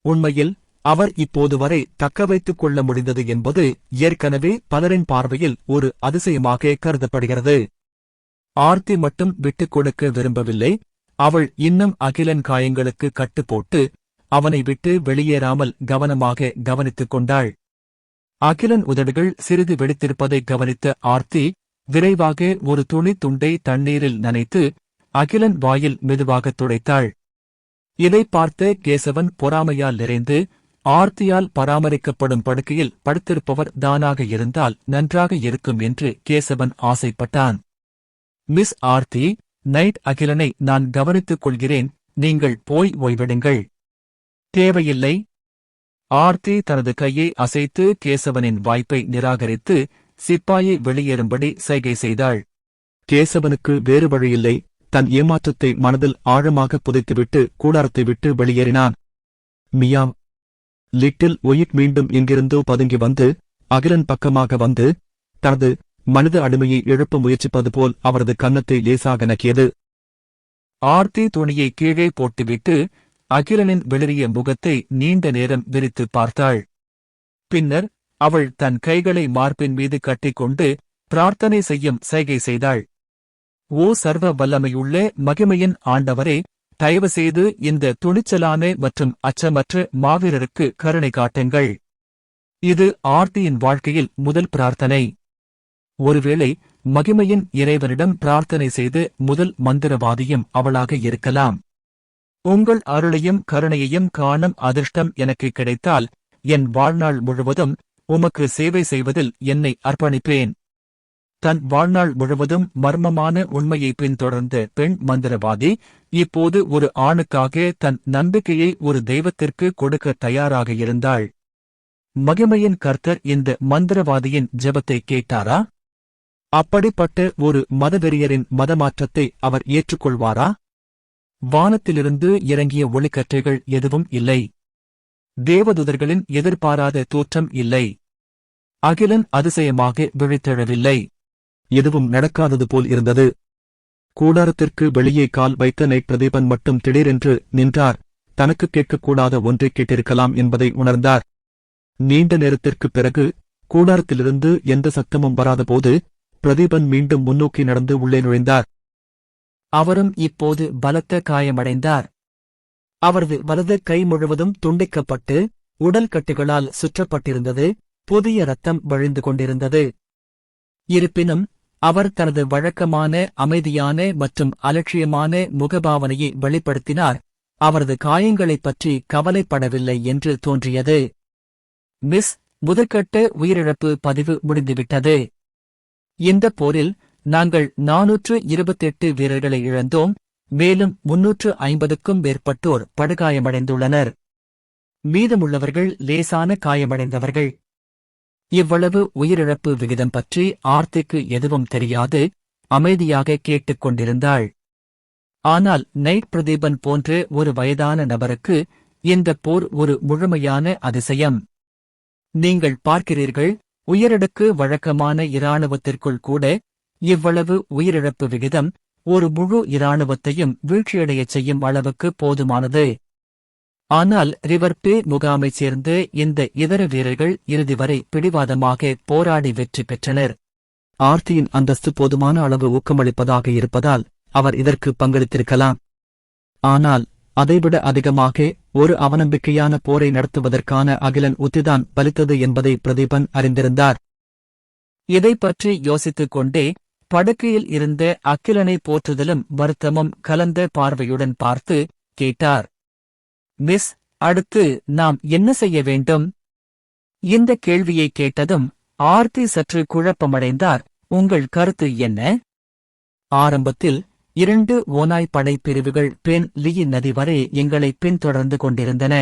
உண்மையில் அவர் இப்போது வரை தக்கவைத்துக் கொள்ள முடிந்தது என்பது ஏற்கனவே பலரின் பார்வையில் ஒரு அதிசயமாக கருதப்படுகிறது. ஆர்த்தி மட்டும் விட்டுக் கொடுக்க விரும்பவில்லை. அவள் இன்னும் அகிலன் காயங்களுக்கு கட்டுப்போட்டு அவனை விட்டு வெளியேறாமல் கவனமாக கவனித்துக் கொண்டாள். அகிலன் உதடுகள் சிறிது வெடித்திருப்பதை கவனித்த ஆர்த்தி விரைவாக ஒரு துணி துண்டை தண்ணீரில் நனைத்து அகிலன் வாயில் மெதுவாக துடைத்தாள். இதை பார்த்த கேசவன் பொறாமையால் நிறைந்து, ஆர்த்தியால் பராமரிக்கப்படும் படுக்கையில் படுத்திருப்பவர் தானாக இருந்தால் நன்றாக இருக்கும் என்று கேசவன் ஆசைப்பட்டான். மிஸ் ஆர்த்தி, நைட் அகிலனை நான் கவனித்துக் கொள்கிறேன், நீங்கள் போய் ஓய்வெடுங்கள். தேவையில்லை. ஆர்த்தி தனது கையை அசைத்து கேசவனின் வாய்ப்பை நிராகரித்து சிப்பாயை வெளியேறும்படி சைகை செய்தாள். கேசவனுக்கு வேறு வழியில்லை. தன் ஏமாற்றத்தை மனதில் ஆழமாக புதைத்துவிட்டு கூடாரத்தை விட்டு வெளியேறினான். மியாவ். லிட்டில் ஒயிட் மீண்டும் எங்கிருந்தோ பதுங்கி வந்து அகிலன் பக்கமாக வந்து தனது மனித அடிமையை எழுப்ப முயற்சிப்பது போல் அவரது கன்னத்தை லேசாக நக்கியது. ஆர்த்தி துணியை கீழே போட்டுவிட்டு அகிலனின் வெளிரிய முகத்தை நீண்ட நேரம் விரித்து பார்த்தாள். பின்னர் அவள் தன் கைகளை மார்பின் மீது கட்டிக்கொண்டு பிரார்த்தனை செய்யும் சைகை செய்தாள். ஓ சர்வ வல்லமையுள்ள மகிமையின் ஆண்டவரே, தயவுசெய்து இந்த துணிச்சலான மற்றும் அச்சமற்ற மாவீரருக்கு கருணை காட்டுங்கள். இது ஆர்த்தியின் வாழ்க்கையில் முதல் பிரார்த்தனை. ஒருவேளை மகிமையின் இறைவனிடம் பிரார்த்தனை செய்து முதல் மந்திரவாதியும் அவளாக இருக்கலாம். உங்கள் அருளையும் கருணையையும் காணும் அதிர்ஷ்டம் எனக்கு கிடைத்தால் என் வாழ்நாள் முழுவதும் உமக்கு சேவை செய்வதில் என்னை அர்ப்பணிப்பேன். தன் வாழ்நாள் முழுவதும் மர்மமான உண்மையை பின்தொடர்ந்த பெண் மந்திரவாதி இப்போது ஒரு ஆணுக்காக தன் நம்பிக்கையை ஒரு தெய்வத்திற்கு கொடுக்க தயாராக இருந்தாள். மகிமையின் கர்த்தர் இந்த மந்திரவாதியின் ஜெபத்தை கேட்டாரா? அப்படிப்பட்ட ஒரு மதவெறியரின் மதமாற்றத்தை அவர் ஏற்றுக்கொள்வாரா? வானத்திலிருந்து இறங்கிய ஒளிக்கற்றைகள் எதுவும் இல்லை. தேவதூதர்களின் எதிர்பாராத தோற்றம் இல்லை. அகிலன் அதிசயமாக விழித்தெழவில்லை. எதுவும் நடக்காதது போல் இருந்தது. கூடாரத்திற்கு வெளியே கால் வைத்த நைட் பிரதீபன் மட்டும் திடீரென்று நின்றார். தனக்கு கேட்கக்கூடாத ஒன்றை கேட்டிருக்கலாம் என்பதை உணர்ந்தார். நீண்ட நேரத்திற்குப் பிறகு கூடாரத்திலிருந்து எந்த சத்தமும் வராதபோது பிரதீபன் மீண்டும் முன்னோக்கி நடந்து உள்ளே நுழைந்தார். அவரும் இப்போது பலத்த காயமடைந்தார். அவரது வலது கை முழுவதும் துண்டிக்கப்பட்டு உடல் கட்டுகளால் சுற்றப்பட்டிருந்தது. புதிய ரத்தம் வழிந்து கொண்டிருந்தது. இருப்பினும் அவர் தனது வழக்கமான அமைதியான மற்றும் அலட்சியமான முகபாவனையை வெளிப்படுத்தினார். அவரது காயங்களைப் பற்றி கவலைப்படவில்லை என்று தோன்றியது. மிஸ், முதற்கட்ட உயிரிழப்பு பதிவு முடிந்துவிட்டது. இந்த போரில் நாங்கள் 428 வீரர்களை இழந்தோம். மேலும் 350க்கும் மேற்பட்டோர் படுகாயமடைந்துள்ளனர். மீதமுள்ளவர்கள் லேசான காயமடைந்தவர்கள். இவ்வளவு உயிரிழப்பு விகிதம் பற்றி ஆர்த்திக்கு எதுவும் தெரியாது. அமைதியாக கேட்டுக் கொண்டிருந்தாள். ஆனால் நைட் பிரதீபன் போன்ற ஒரு வயதான நபருக்கு இந்த போர் ஒரு முழுமையான அதிசயம். நீங்கள் பார்க்கிறீர்கள், உயரடுக்கு வழக்கமான இராணுவத்திற்குள் கூட இவ்வளவு உயிரிழப்பு விகிதம் ஒரு முழு இராணுவத்தையும் வீழ்ச்சியடையச் செய்யும் அளவுக்கு போதுமானது. ஆனால் ரிவர்பே முகாமைச் சேர்ந்த இந்த இதர வீரர்கள் இறுதி வரை பிடிவாதமாக போராடி வெற்றி பெற்றனர். ஆர்த்தியின் அந்தஸ்து போதுமான அளவு ஊக்கமளிப்பதாக இருப்பதால் அவர் இதற்கு பங்களித்திருக்கலாம். ஆனால் அதைவிட அதிகமாக ஒரு அவநம்பிக்கையான போரை நடத்துவதற்கான அகிலன் உத்திதான் பலித்தது என்பதை பிரதீபன் அறிந்திருந்தார். இதைப் பற்றி யோசித்துக் கொண்டே படுக்கையில் இருந்த அகிலனை போற்றுதலும் வருத்தமும் கலந்த பார்வையுடன் பார்த்து கேட்டார். மிஸ், அடுத்து நாம் என்ன செய்ய வேண்டும்? இந்த கேள்வியை கேட்டதும் ஆர்த்தி சற்று குழப்பமடைந்தார். உங்கள் கருத்து என்ன? ஆரம்பத்தில் 2 ஓநாய் படை பிரிவுகள் பென் லீ நதி வரை எங்களை பின்தொடர்ந்து கொண்டிருந்தன.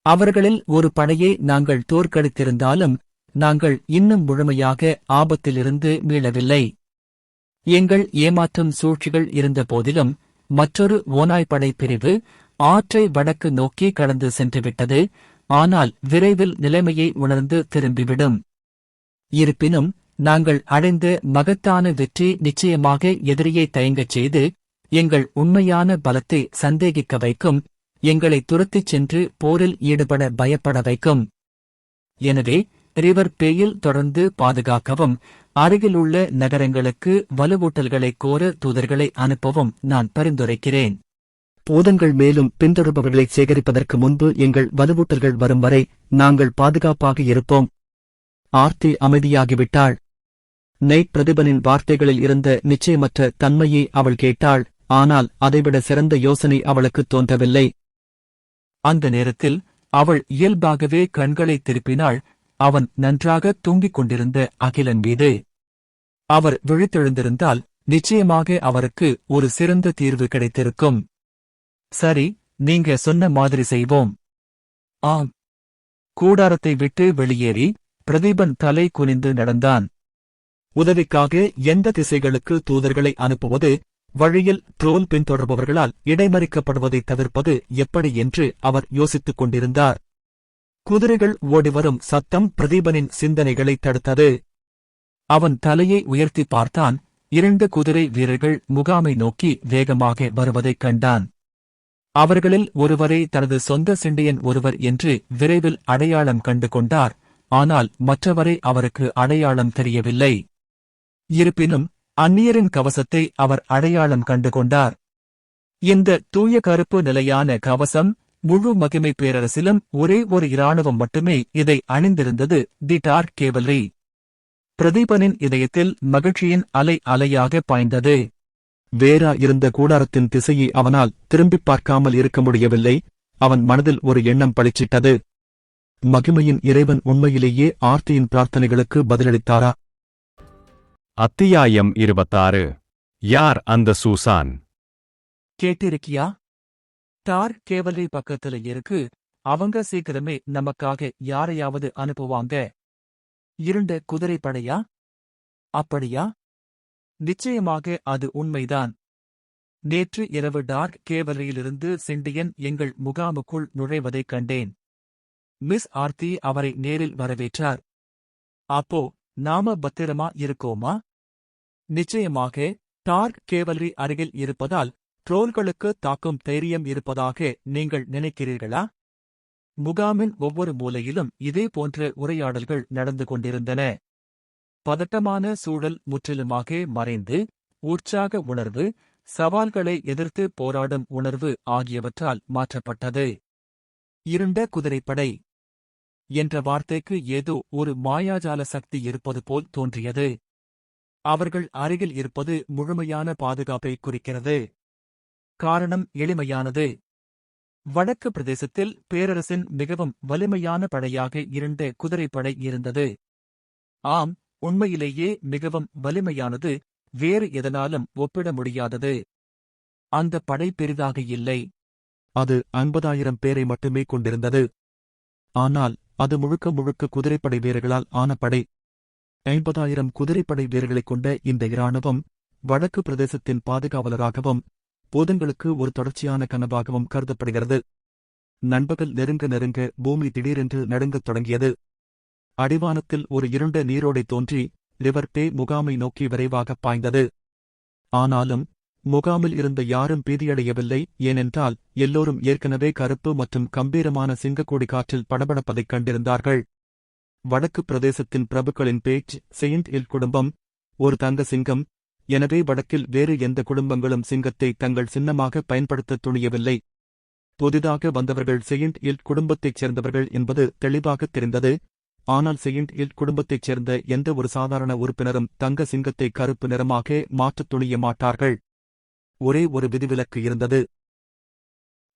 அவர்களில் ஒரு படையை நாங்கள் தோற்கடித்திருந்தாலும் நாங்கள் இன்னும் முழுமையாக ஆபத்திலிருந்து மீளவில்லை. எங்கள் ஏமாற்றும் சூழ்ச்சிகள் இருந்த போதிலும் மற்றொரு ஓநாய்ப்படை பிரிவு ஆற்றை வடக்கு நோக்கி கடந்து சென்றுவிட்டது. ஆனால் விரைவில் நிலைமையை உணர்ந்து திரும்பிவிடும். இருப்பினும் நாங்கள் அடைந்த மகத்தான வெற்றி நிச்சயமாக எதிரியை தயங்கச் செய்து எங்கள் உண்மையான பலத்தை சந்தேகிக்க வைக்கும், எங்களை துரத்திச் சென்று போரில் ஈடுபட பயப்பட வைக்கும். எனவே ரிவர் பேயில் தொடர்ந்து பாதுகாக்கவும், அருகிலுள்ள நகரங்களுக்கு வலுவூட்டல்களை கோர தூதர்களை அனுப்பவும் நான் பரிந்துரைக்கிறேன். பூதங்கள் மேலும் பின்தொடர்பவர்களை சேகரிப்பதற்கு முன்பு எங்கள் வலுவூட்டல்கள் வரும் வரை நாங்கள் பாதுகாப்பாக இருப்போம். ஆர்த்தி அமைதியாகிவிட்டாள். நைட் பிரதிபனின் வார்த்தைகளில் இருந்த நிச்சயமற்ற தன்மையை அவள் கேட்டாள். ஆனால் அதைவிட சிறந்த யோசனை அவளுக்குத் தோன்றவில்லை. அந்த நேரத்தில் அவள் இயல்பாகவே கண்களை திருப்பினாள். அவன் நன்றாக தூங்கிக் கொண்டிருந்த அகிலன் மீது. அவர் விழித்தெழுந்திருந்தால் நிச்சயமாக அவருக்கு ஒரு சிறந்த தீர்வு கிடைத்திருக்கும். சரி, நீங்க சொன்ன மாதிரி செய்வோம். ஆம். கூடாரத்தை விட்டு வெளியேறி பிரதீபன் தலை குனிந்து நடந்தான். உதவிக்காக எந்த திசைகளுக்கு தூதர்களை அனுப்புவது, வழியில் ட்ரோல் பின்தொடர்பவர்களால் இடைமறிக்கப்படுவதை தவிர்ப்பது எப்படி என்று அவர் யோசித்துக் கொண்டிருந்தார். குதிரைகள் ஓடிவரும் சத்தம் பிரதீபனின் சிந்தனைகளை தடுத்தது. அவன் தலையை உயர்த்தி பார்த்தான். 2 குதிரை வீரர்கள் முகாமை நோக்கி வேகமாக வருவதைக் கண்டான். அவர்களில் ஒருவரை தனது சொந்த சிண்டியன் ஒருவர் என்று விரைவில் அடையாளம் கண்டு கொண்டார். ஆனால் மற்றவரை அவருக்கு அடையாளம் தெரியவில்லை. இருப்பினும் அந்நியரின் கவசத்தை அவர் அடையாளம் கண்டு கொண்டார். இந்த தூய கருப்பு நிலையான கவசம் முழு மகிமை பேரரசிலும் ஒரே ஒரு இராணுவம் மட்டுமே இதை அணிந்திருந்தது, தி டார்க் கேவலரி. பிரதீபனின் இதயத்தில் மகிழ்ச்சியின் அலை அலையாக பாய்ந்தது. வேரா இருந்த கூடாரத்தின் திசையை அவனால் திரும்பிப் பார்க்காமல் இருக்க முடியவில்லை. அவன் மனதில் ஒரு எண்ணம் பளிச்சிட்டது. மகிமையின் இறைவன் உண்மையிலேயே ஆர்த்தியின் பிரார்த்தனைகளுக்கு பதிலளித்தாரா? அத்தியாயம் 26. யார் அந்த சூசான்? கேட்டிருக்கியா? டார்க் கேவலரி பக்கத்துல இருக்கு. அவங்க சீக்கிரமே நமக்காக யாரையாவது அனுப்புவாங்க. 2 குதிரைப்படையா? அப்படியா? நிச்சயமாக அது உண்மைதான். நேற்று இரவு டார்க் கேவலரியிலிருந்து சிண்டியன் எங்கள் முகாமுக்குள் நுழைவதைக் கண்டேன். மிஸ் ஆர்த்தி அவரை நேரில் வரவேற்றார். அப்போ நாம பத்திரமா இருக்கோமா? நிச்சயமாக. டார்க் கேவலரி அருகில் இருப்பதால் ட்ரோல்களுக்கு தாக்கும் தைரியம் இருப்பதாக நீங்கள் நினைக்கிறீர்களா? முகாமின் ஒவ்வொரு மூலையிலும் இதே போன்ற உரையாடல்கள் நடந்து கொண்டிருந்தன. பதட்டமான சூழல் முற்றிலுமாக மறைந்து உற்சாக உணர்வு, சவால்களை எதிர்த்து போராடும் உணர்வு ஆகியவற்றால் மாற்றப்பட்டது. இருண்ட குதிரைப்படை என்ற வார்த்தைக்கு ஏதோ ஒரு மாயாஜால சக்தி இருப்பது போல் தோன்றியது. அவர்கள் அருகில் இருப்பது முழுமையான பாதுகாப்பை குறிக்கிறது. காரணம் எளிமையானது. வடக்கு பிரதேசத்தில் பேரரசின் மிகவும் வலிமையான படையாக 2 குதிரைப்படை இருந்தது. ஆம், உண்மையிலேயே மிகவும் வலிமையானது, வேறு எதனாலும் ஒப்பிட முடியாதது. அந்த படை பெரிதாக இல்லை. அது 50,000 பேரை மட்டுமே கொண்டிருந்தது. ஆனால் அது முழுக்க முழுக்க குதிரைப்படை வீரர்களால் ஆன படை. 50,000 குதிரைப்படை வீரர்களைக் கொண்ட இந்த இராணுவம் வடக்கு பிரதேசத்தின் பாதுகாவலராகவும் பூதங்களுக்கு ஒரு தொடர்ச்சியான கனவாகவும் கருதப்படுகிறது. நண்பகல் நெருங்க நெருங்க பூமி திடீரென்று நடுங்கத் தொடங்கியது. அடிவானத்தில் ஒரு இருண்ட நீரோடை தோன்றி ரிவர் பே முகாமை நோக்கி விரைவாகப் பாய்ந்தது. ஆனாலும் முகாமில் இருந்த யாரும் பீதியடையவில்லை. ஏனென்றால் எல்லோரும் ஏற்கனவே கருப்பு மற்றும் கம்பீரமான சிங்கக்கொடி காற்றில் படபடப்பதைக் கண்டிருந்தார்கள். வடக்கு பிரதேசத்தின் பிரபுக்களின் பேச்சு, செயின்ட் இல் குடும்பம் ஒரு தங்க சிங்கம். எனவே வடக்கில் வேறு எந்த குடும்பங்களும் சிங்கத்தை தங்கள் சின்னமாக பயன்படுத்த துணியவில்லை. புதிதாக வந்தவர்கள் செயின்ட் இல் குடும்பத்தைச் சேர்ந்தவர்கள் என்பது தெளிவாகத் தெரிந்தது. ஆனால் செயின்ட் இல் குடும்பத்தைச் சேர்ந்த எந்த ஒரு சாதாரண உறுப்பினரும் தங்க சிங்கத்தை கருப்பு நிறமாக மாற்றத் துணிய மாட்டார்கள். ஒரே ஒரு விதிவிலக்கு இருந்தது.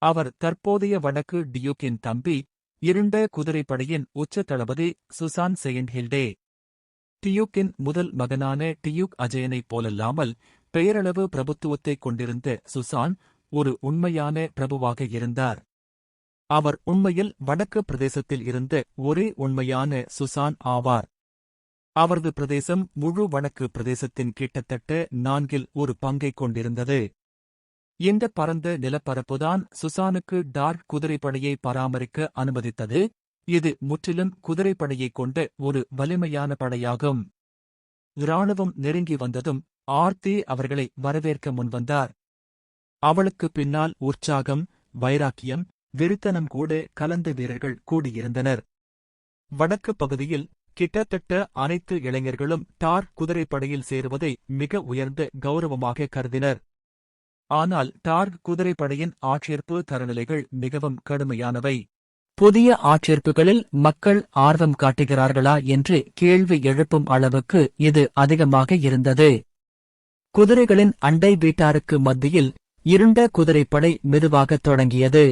அவர் தற்போதைய வடக்கு டியூக்கின் தம்பி, இருண்ட குதிரைப்படையின் உச்ச தளபதி சுசான் செயின்ட் ஹில்டே. டியூக்கின் முதல் மகனான டியூக் அஜயனைப் போலல்லாமல் பெயரளவு பிரபுத்துவத்தைக் கொண்டிருந்த சுசான் ஒரு உண்மையான பிரபுவாக இருந்தார். அவர் உண்மையில் வடக்கு பிரதேசத்தில் இருந்த ஒரே உண்மையான சுசான் ஆவார். அவரது பிரதேசம் முழு வடக்கு பிரதேசத்தின் கிட்டத்தட்ட 1/4 கொண்டிருந்தது. இந்த பரந்த நிலப்பரப்புதான் சுசானுக்கு டார்க் குதிரைப்படையை பராமரிக்க அனுமதித்தது. இது முற்றிலும் குதிரைப்படையைக் கொண்ட ஒரு வலிமையான படையாகும். இராணுவம் நெருங்கி வந்ததும் ஆர்த்தி அவர்களை வரவேற்க முன்வந்தார். அவளுக்கு பின்னால் உற்சாகம், வைராக்கியம், வெறித்தனம் கூட கலந்த வீரர்கள் கூடியிருந்தனர். வடக்கு பகுதியில் கிட்டத்தட்ட அனைத்து இளைஞர்களும் டார்க் குதிரைப்படையில் சேருவதை மிக உயர்ந்த கௌரவமாக கருதினர். ஆனால் டார்க் குதிரைப்படையின் ஆட்சேர்ப்பு தரநிலைகள் மிகவும் கடுமையானவை. புதிய ஆட்சேர்ப்புகளில் மக்கள் ஆர்வம் காட்டுகிறார்களா என்று கேள்வி எழுப்பும் அளவுக்கு இது அதிகமாக இருந்தது. குதிரைகளின் அண்டை வீட்டாருக்கு மத்தியில் இருண்ட குதிரைப்படை மெதுவாகத் தொடங்கியது.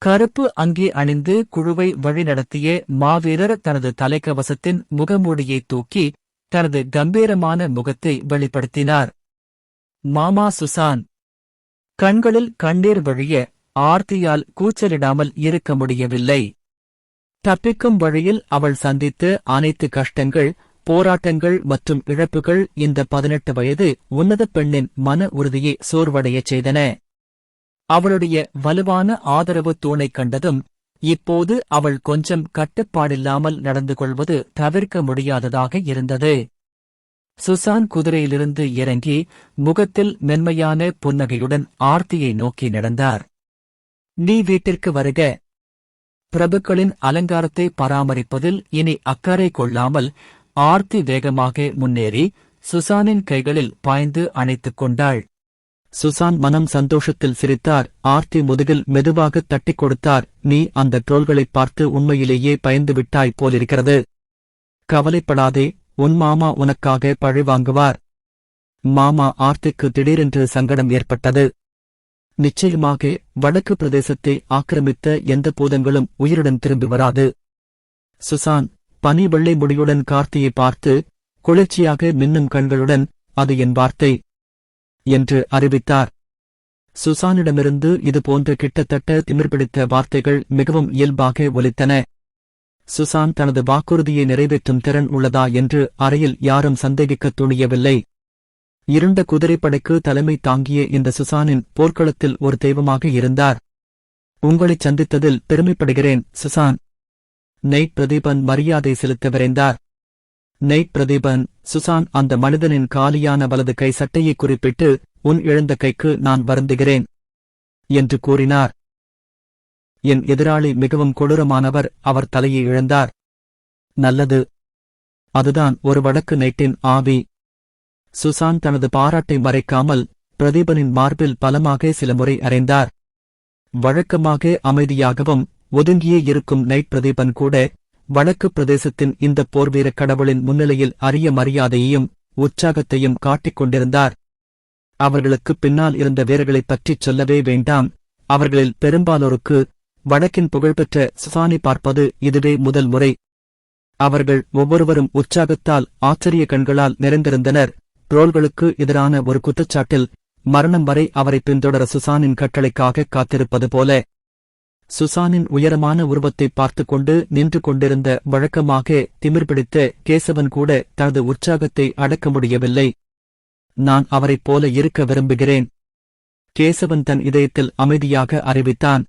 கருப்பு அங்கி அணிந்து குழுவை வழிநடத்திய மாவீரர் தனது தலைக்கவசத்தின் முகமூடியை தூக்கி தனது கம்பீரமான முகத்தை வெளிப்படுத்தினார். மாமா சுசான். கண்களில் கண்ணீர் வழிய ஆர்த்தியால் கூச்சலிடாமல் இருக்க முடியவில்லை. தப்பிக்கும் வழியில் அவள் சந்தித்த அனைத்து கஷ்டங்கள், போராட்டங்கள் மற்றும் இழப்புகள் இந்த 18 வயது உன்னத பெண்ணின் மன உறுதியை சோர்வடையச் செய்தன. அவளுடைய வலுவான ஆதரவு தூணைக் கண்டதும் இப்போது அவள் கொஞ்சம் கட்டுப்பாடில்லாமல் நடந்து கொள்வது தவிர்க்க முடியாததாக இருந்தது. சுசான் குதிரையிலிருந்து இறங்கி முகத்தில் மென்மையான புன்னகையுடன் ஆர்த்தியை நோக்கி நடந்தார். நீ வீட்டிற்கு வருக. பிரபுக்களின் அலங்காரத்தை பராமரிப்பதில் இனி அக்கறை கொள்ளாமல் ஆர்த்தி வேகமாக முன்னேறி சுசானின் கைகளில் பாய்ந்து அணைத்துக் கொண்டாள். சுசான் மனம் சந்தோஷத்தில் சிரித்தார். ஆர்த்தி முதுகில் மெதுவாகத் தட்டிக் கொடுத்தார். நீ அந்த ட்ரோல்களைப் பார்த்து உண்மையிலேயே பயந்து விட்டாய் போலிருக்கிறது. கவலைப்படாதே, உன் மாமா உனக்காக பழி வாங்குவார். மாமா ஆர்த்திக்கு திடீரென்று சங்கடம் ஏற்பட்டது. நிச்சயமாக வடக்கு பிரதேசத்தை ஆக்கிரமித்த எந்த பூதங்களும் உயிருடன் திரும்பி வராது. சுசான் பனி வெள்ளை முடியுடன் கார்த்தியை பார்த்து குளிர்ச்சியாக மின்னும் கண்களுடன், அது என் வார்த்தை என்று அறிவித்தார். சுசானிடமிருந்து இதுபோன்ற கிட்டத்தட்ட திமிர்பிடித்த வார்த்தைகள் மிகவும் இயல்பாக ஒலித்தன. சுசான் தனது வாக்குறுதியை நிறைவேற்றும் திறன் உள்ளதா என்று அறையில் யாரும் சந்தேகிக்கத் துணியவில்லை. இருண்ட குதிரைப்படைக்கு தலைமை தாங்கிய இந்த சுசானின் போர்க்களத்தில் ஒரு தெய்வமாக இருந்தார். உங்களைச் சந்தித்ததில் பெருமைப்படுகிறேன் சுசான். நெய்ட் பிரதீபன் மரியாதை செலுத்த விரைந்தார். நெய்ட் பிரதீபன், சுசான் அந்த மனிதனின் காலியான வலது கை சட்டையை குறிப்பிட்டு, உன் இழந்த கைக்கு நான் வருந்துகிறேன் என்று கூறினார். என் எதிராளி மிகவும் கொடூரமானவர், அவர் தலையை இழந்தார். நல்லது. அதுதான் ஒரு வடக்கு நைட்டின் ஆவி. சுசான் தனது பாராட்டை மறைக்காமல் பிரதீபனின் மார்பில் பலமாக சில முறை அறைந்தார். வழக்கமாக அமைதியாகவும் ஒதுங்கியே இருக்கும் நைட் பிரதீபன் கூட வடக்கு பிரதேசத்தின் இந்த போர்வீரக் கடவுளின் முன்னிலையில் அரிய மரியாதையையும் உற்சாகத்தையும் காட்டிக் கொண்டிருந்தார். அவர்களுக்கு பின்னால் இருந்த வீரர்களைப் பற்றிச் சொல்லவே வேண்டாம். அவர்களில் பெரும்பாலோருக்கு வடக்கின் புகழ்பெற்ற சுசானை பார்ப்பது இதுவே முதல் முறை. அவர்கள் ஒவ்வொருவரும் உற்சாகத்தால் ஆச்சரிய கண்களால் நிறைந்திருந்தனர். ட்ரோல்களுக்கு எதிரான ஒரு குற்றச்சாட்டில் மரணம் வரை அவரை பின்தொடர சுசானின் கட்டளைக்காக காத்திருப்பது போல. சுசானின் உயரமான உருவத்தை பார்த்துக் கொண்டு நின்று கொண்டிருந்த வழக்கமாக திமிர்பிடித்த கேசவன் கூட தனது உற்சாகத்தை அடக்க முடியவில்லை. நான் அவரைப் போல இருக்க விரும்புகிறேன். கேசவன் தன் இதயத்தில் அமைதியாக அறிவித்தான்.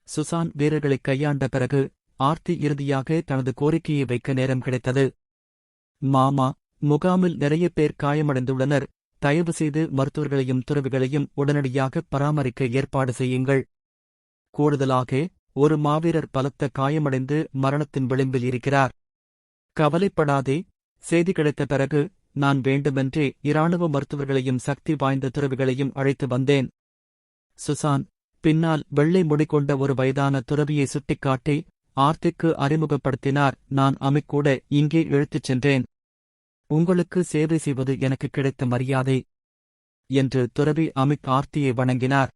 சுசான் வீரர்களைக் கையாண்ட பிறகு ஆர்த்தி இறுதியாக தனது கோரிக்கையை வைக்க நேரம் கிடைத்தது. மாமா, முகாமில் நிறைய பேர் காயமடைந்துள்ளனர். தயவு செய்து மருத்துவர்களையும் துறவிகளையும் உடனடியாக பராமரிக்க ஏற்பாடு செய்யுங்கள். கூடுதலாக ஒரு மாவீரர் பலத்த காயமடைந்து மரணத்தின் விளிம்பில் இருக்கிறார். கவலைப்படாதே, செய்தி கிடைத்த பிறகு நான் வேண்டுமென்றே இராணுவ மருத்துவர்களையும் சக்தி வாய்ந்த துறவிகளையும் அழைத்து வந்தேன். சுசான் பின்னால் வெள்ளை முடிகொண்ட ஒரு வயதான துறவியை சுட்டிக்காட்டி ஆர்த்திக்கு அறிமுகப்படுத்தினார். நான் அமிக்கூட இங்கே இழுத்துச் சென்றேன். உங்களுக்கு சேவை செய்வது எனக்கு கிடைத்த மரியாதை என்று துறவி அமிக் ஆர்த்தியை வணங்கினார்.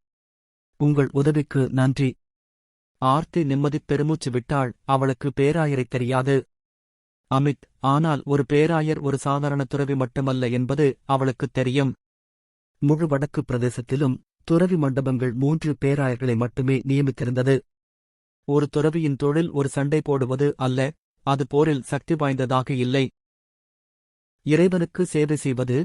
உங்கள் உதவிக்கு நன்றி. ஆர்த்தி நிம்மதிப் பெருமூச்சு விட்டாள். அவளுக்கு பேராயரை தெரியாது. அமித், ஆனால் ஒரு பேராயர் ஒரு சாதாரண துறவி மட்டுமல்ல என்பது அவளுக்குத் தெரியும். முழு வடக்கு பிரதேசத்திலும் துறவி மண்டபங்கள் 3 பேராயர்களை மட்டுமே நியமித்திருந்தது. ஒரு துறவியின் தொழில் ஒரு சண்டை போடுவது அல்ல, அது போரில் சக்தி வாய்ந்ததாக இல்லை. இறைவனுக்கு சேவை செய்வது,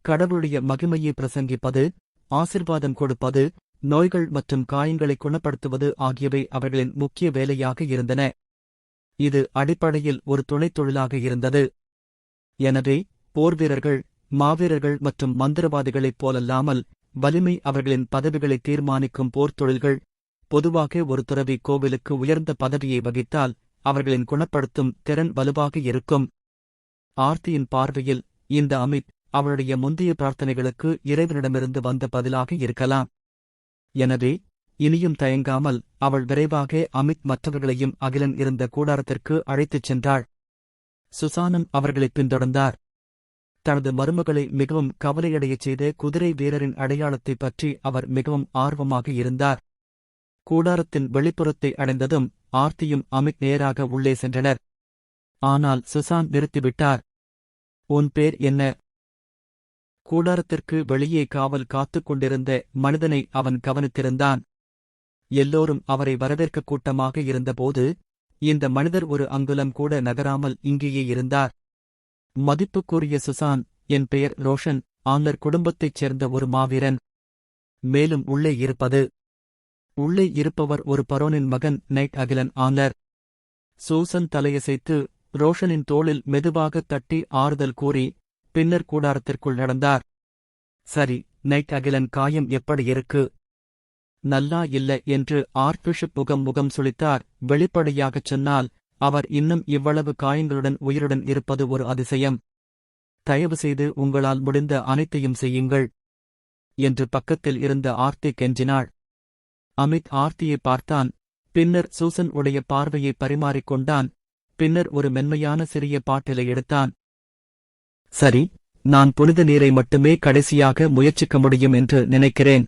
கடவுளுடைய மகிமையை பிரசங்கிப்பது, ஆசிர்வாதம் கொடுப்பது, நோய்கள் மற்றும் காயங்களை குணப்படுத்துவது ஆகியவை அவர்களின் முக்கிய வேலையாக இருந்தன. இது அடிப்படையில் ஒரு துணைத் தொழிலாக இருந்தது. எனவே போர்வீரர்கள், மாவீரர்கள் மற்றும் மந்திரவாதிகளைப் போலல்லாமல் வலிமை அவர்களின் பதவிகளை தீர்மானிக்கும் போர்த் தொழில்கள். பொதுவாக ஒரு துறவி கோவிலுக்கு உயர்ந்த பதவியை வகித்தால் அவர்களின் குணப்படுத்தும் திறன் வலுவாக இருக்கும். ஆர்த்தியின் பார்வையில் இந்த அமித் அவளுடைய முந்தைய பிரார்த்தனைகளுக்கு இறைவனிடமிருந்து வந்த பதிலாக இருக்கலாம். எனவே இனியும் தயங்காமல் அவள் விரைவாக அமித் மற்றவர்களையும் அகிலன் இருந்த கூடாரத்திற்கு அழைத்துச் சென்றாள். சுசானன் அவர்களைப் பின்தொடர்ந்தார். தனது மருமகளை மிகவும் கவலையடையச் செய்த குதிரை வீரரின் அடையாளத்தைப் பற்றி அவர் மிகவும் ஆர்வமாக இருந்தார். கூடாரத்தின் வெளிப்புறத்தை அடைந்ததும் ஆர்த்தியும் அமித் நேராக உள்ளே சென்றனர். ஆனால் சுசான் நிறுத்திவிட்டார். உன் பேர் என்ன? கூடாரத்திற்கு வெளியே காவல் காத்துக் கொண்டிருந்த மனிதனை அவன் கவனித்திருந்தான். எல்லோரும் அவரை வரவேற்க கூட்டமாக இருந்தபோது இந்த மனிதர் ஒரு அங்குலம் கூட நகராமல் இங்கேயே இருந்தார். மதிப்புக்குரிய சுசான், என் பெயர் ரோஷன், ஆன்லர் குடும்பத்தைச் சேர்ந்த ஒரு மாவீரன். மேலும் உள்ளே இருப்பவர் ஒரு பரோனின் மகன் நைட் அகிலன் ஆன்லர். சூசன் தலையசைத்து ரோஷனின் தோளில் மெதுவாகத் தட்டி ஆறுதல் கூறி பின்னர் கூடாரத்திற்குள் நடந்தார். சரி, நைட் அகிலன் காயம் எப்படி இருக்கு? நல்லா இல்ல என்று ஆர்க்பிஷப் முகம் சுளித்தார். வெளிப்படையாகச் சொன்னால் அவர் இன்னும் இவ்வளவு காயங்களுடன் உயிருடன் இருப்பது ஒரு அதிசயம். தயவு செய்து உங்களால் முடிந்த அனைத்தையும் செய்யுங்கள் என்று பக்கத்தில் இருந்த ஆர்த்தி கெஞ்சினாள். அமித் ஆர்த்தியை பார்த்தான். பின்னர் சூசன் உடைய பார்வையை பரிமாறிக்கொண்டான். பின்னர் ஒரு மென்மையான சிறிய பாட்டிலை எடுத்தான். சரி, நான் புனித நீரை மட்டுமே கடைசியாக முயற்சிக்க முடியும் என்று நினைக்கிறேன்.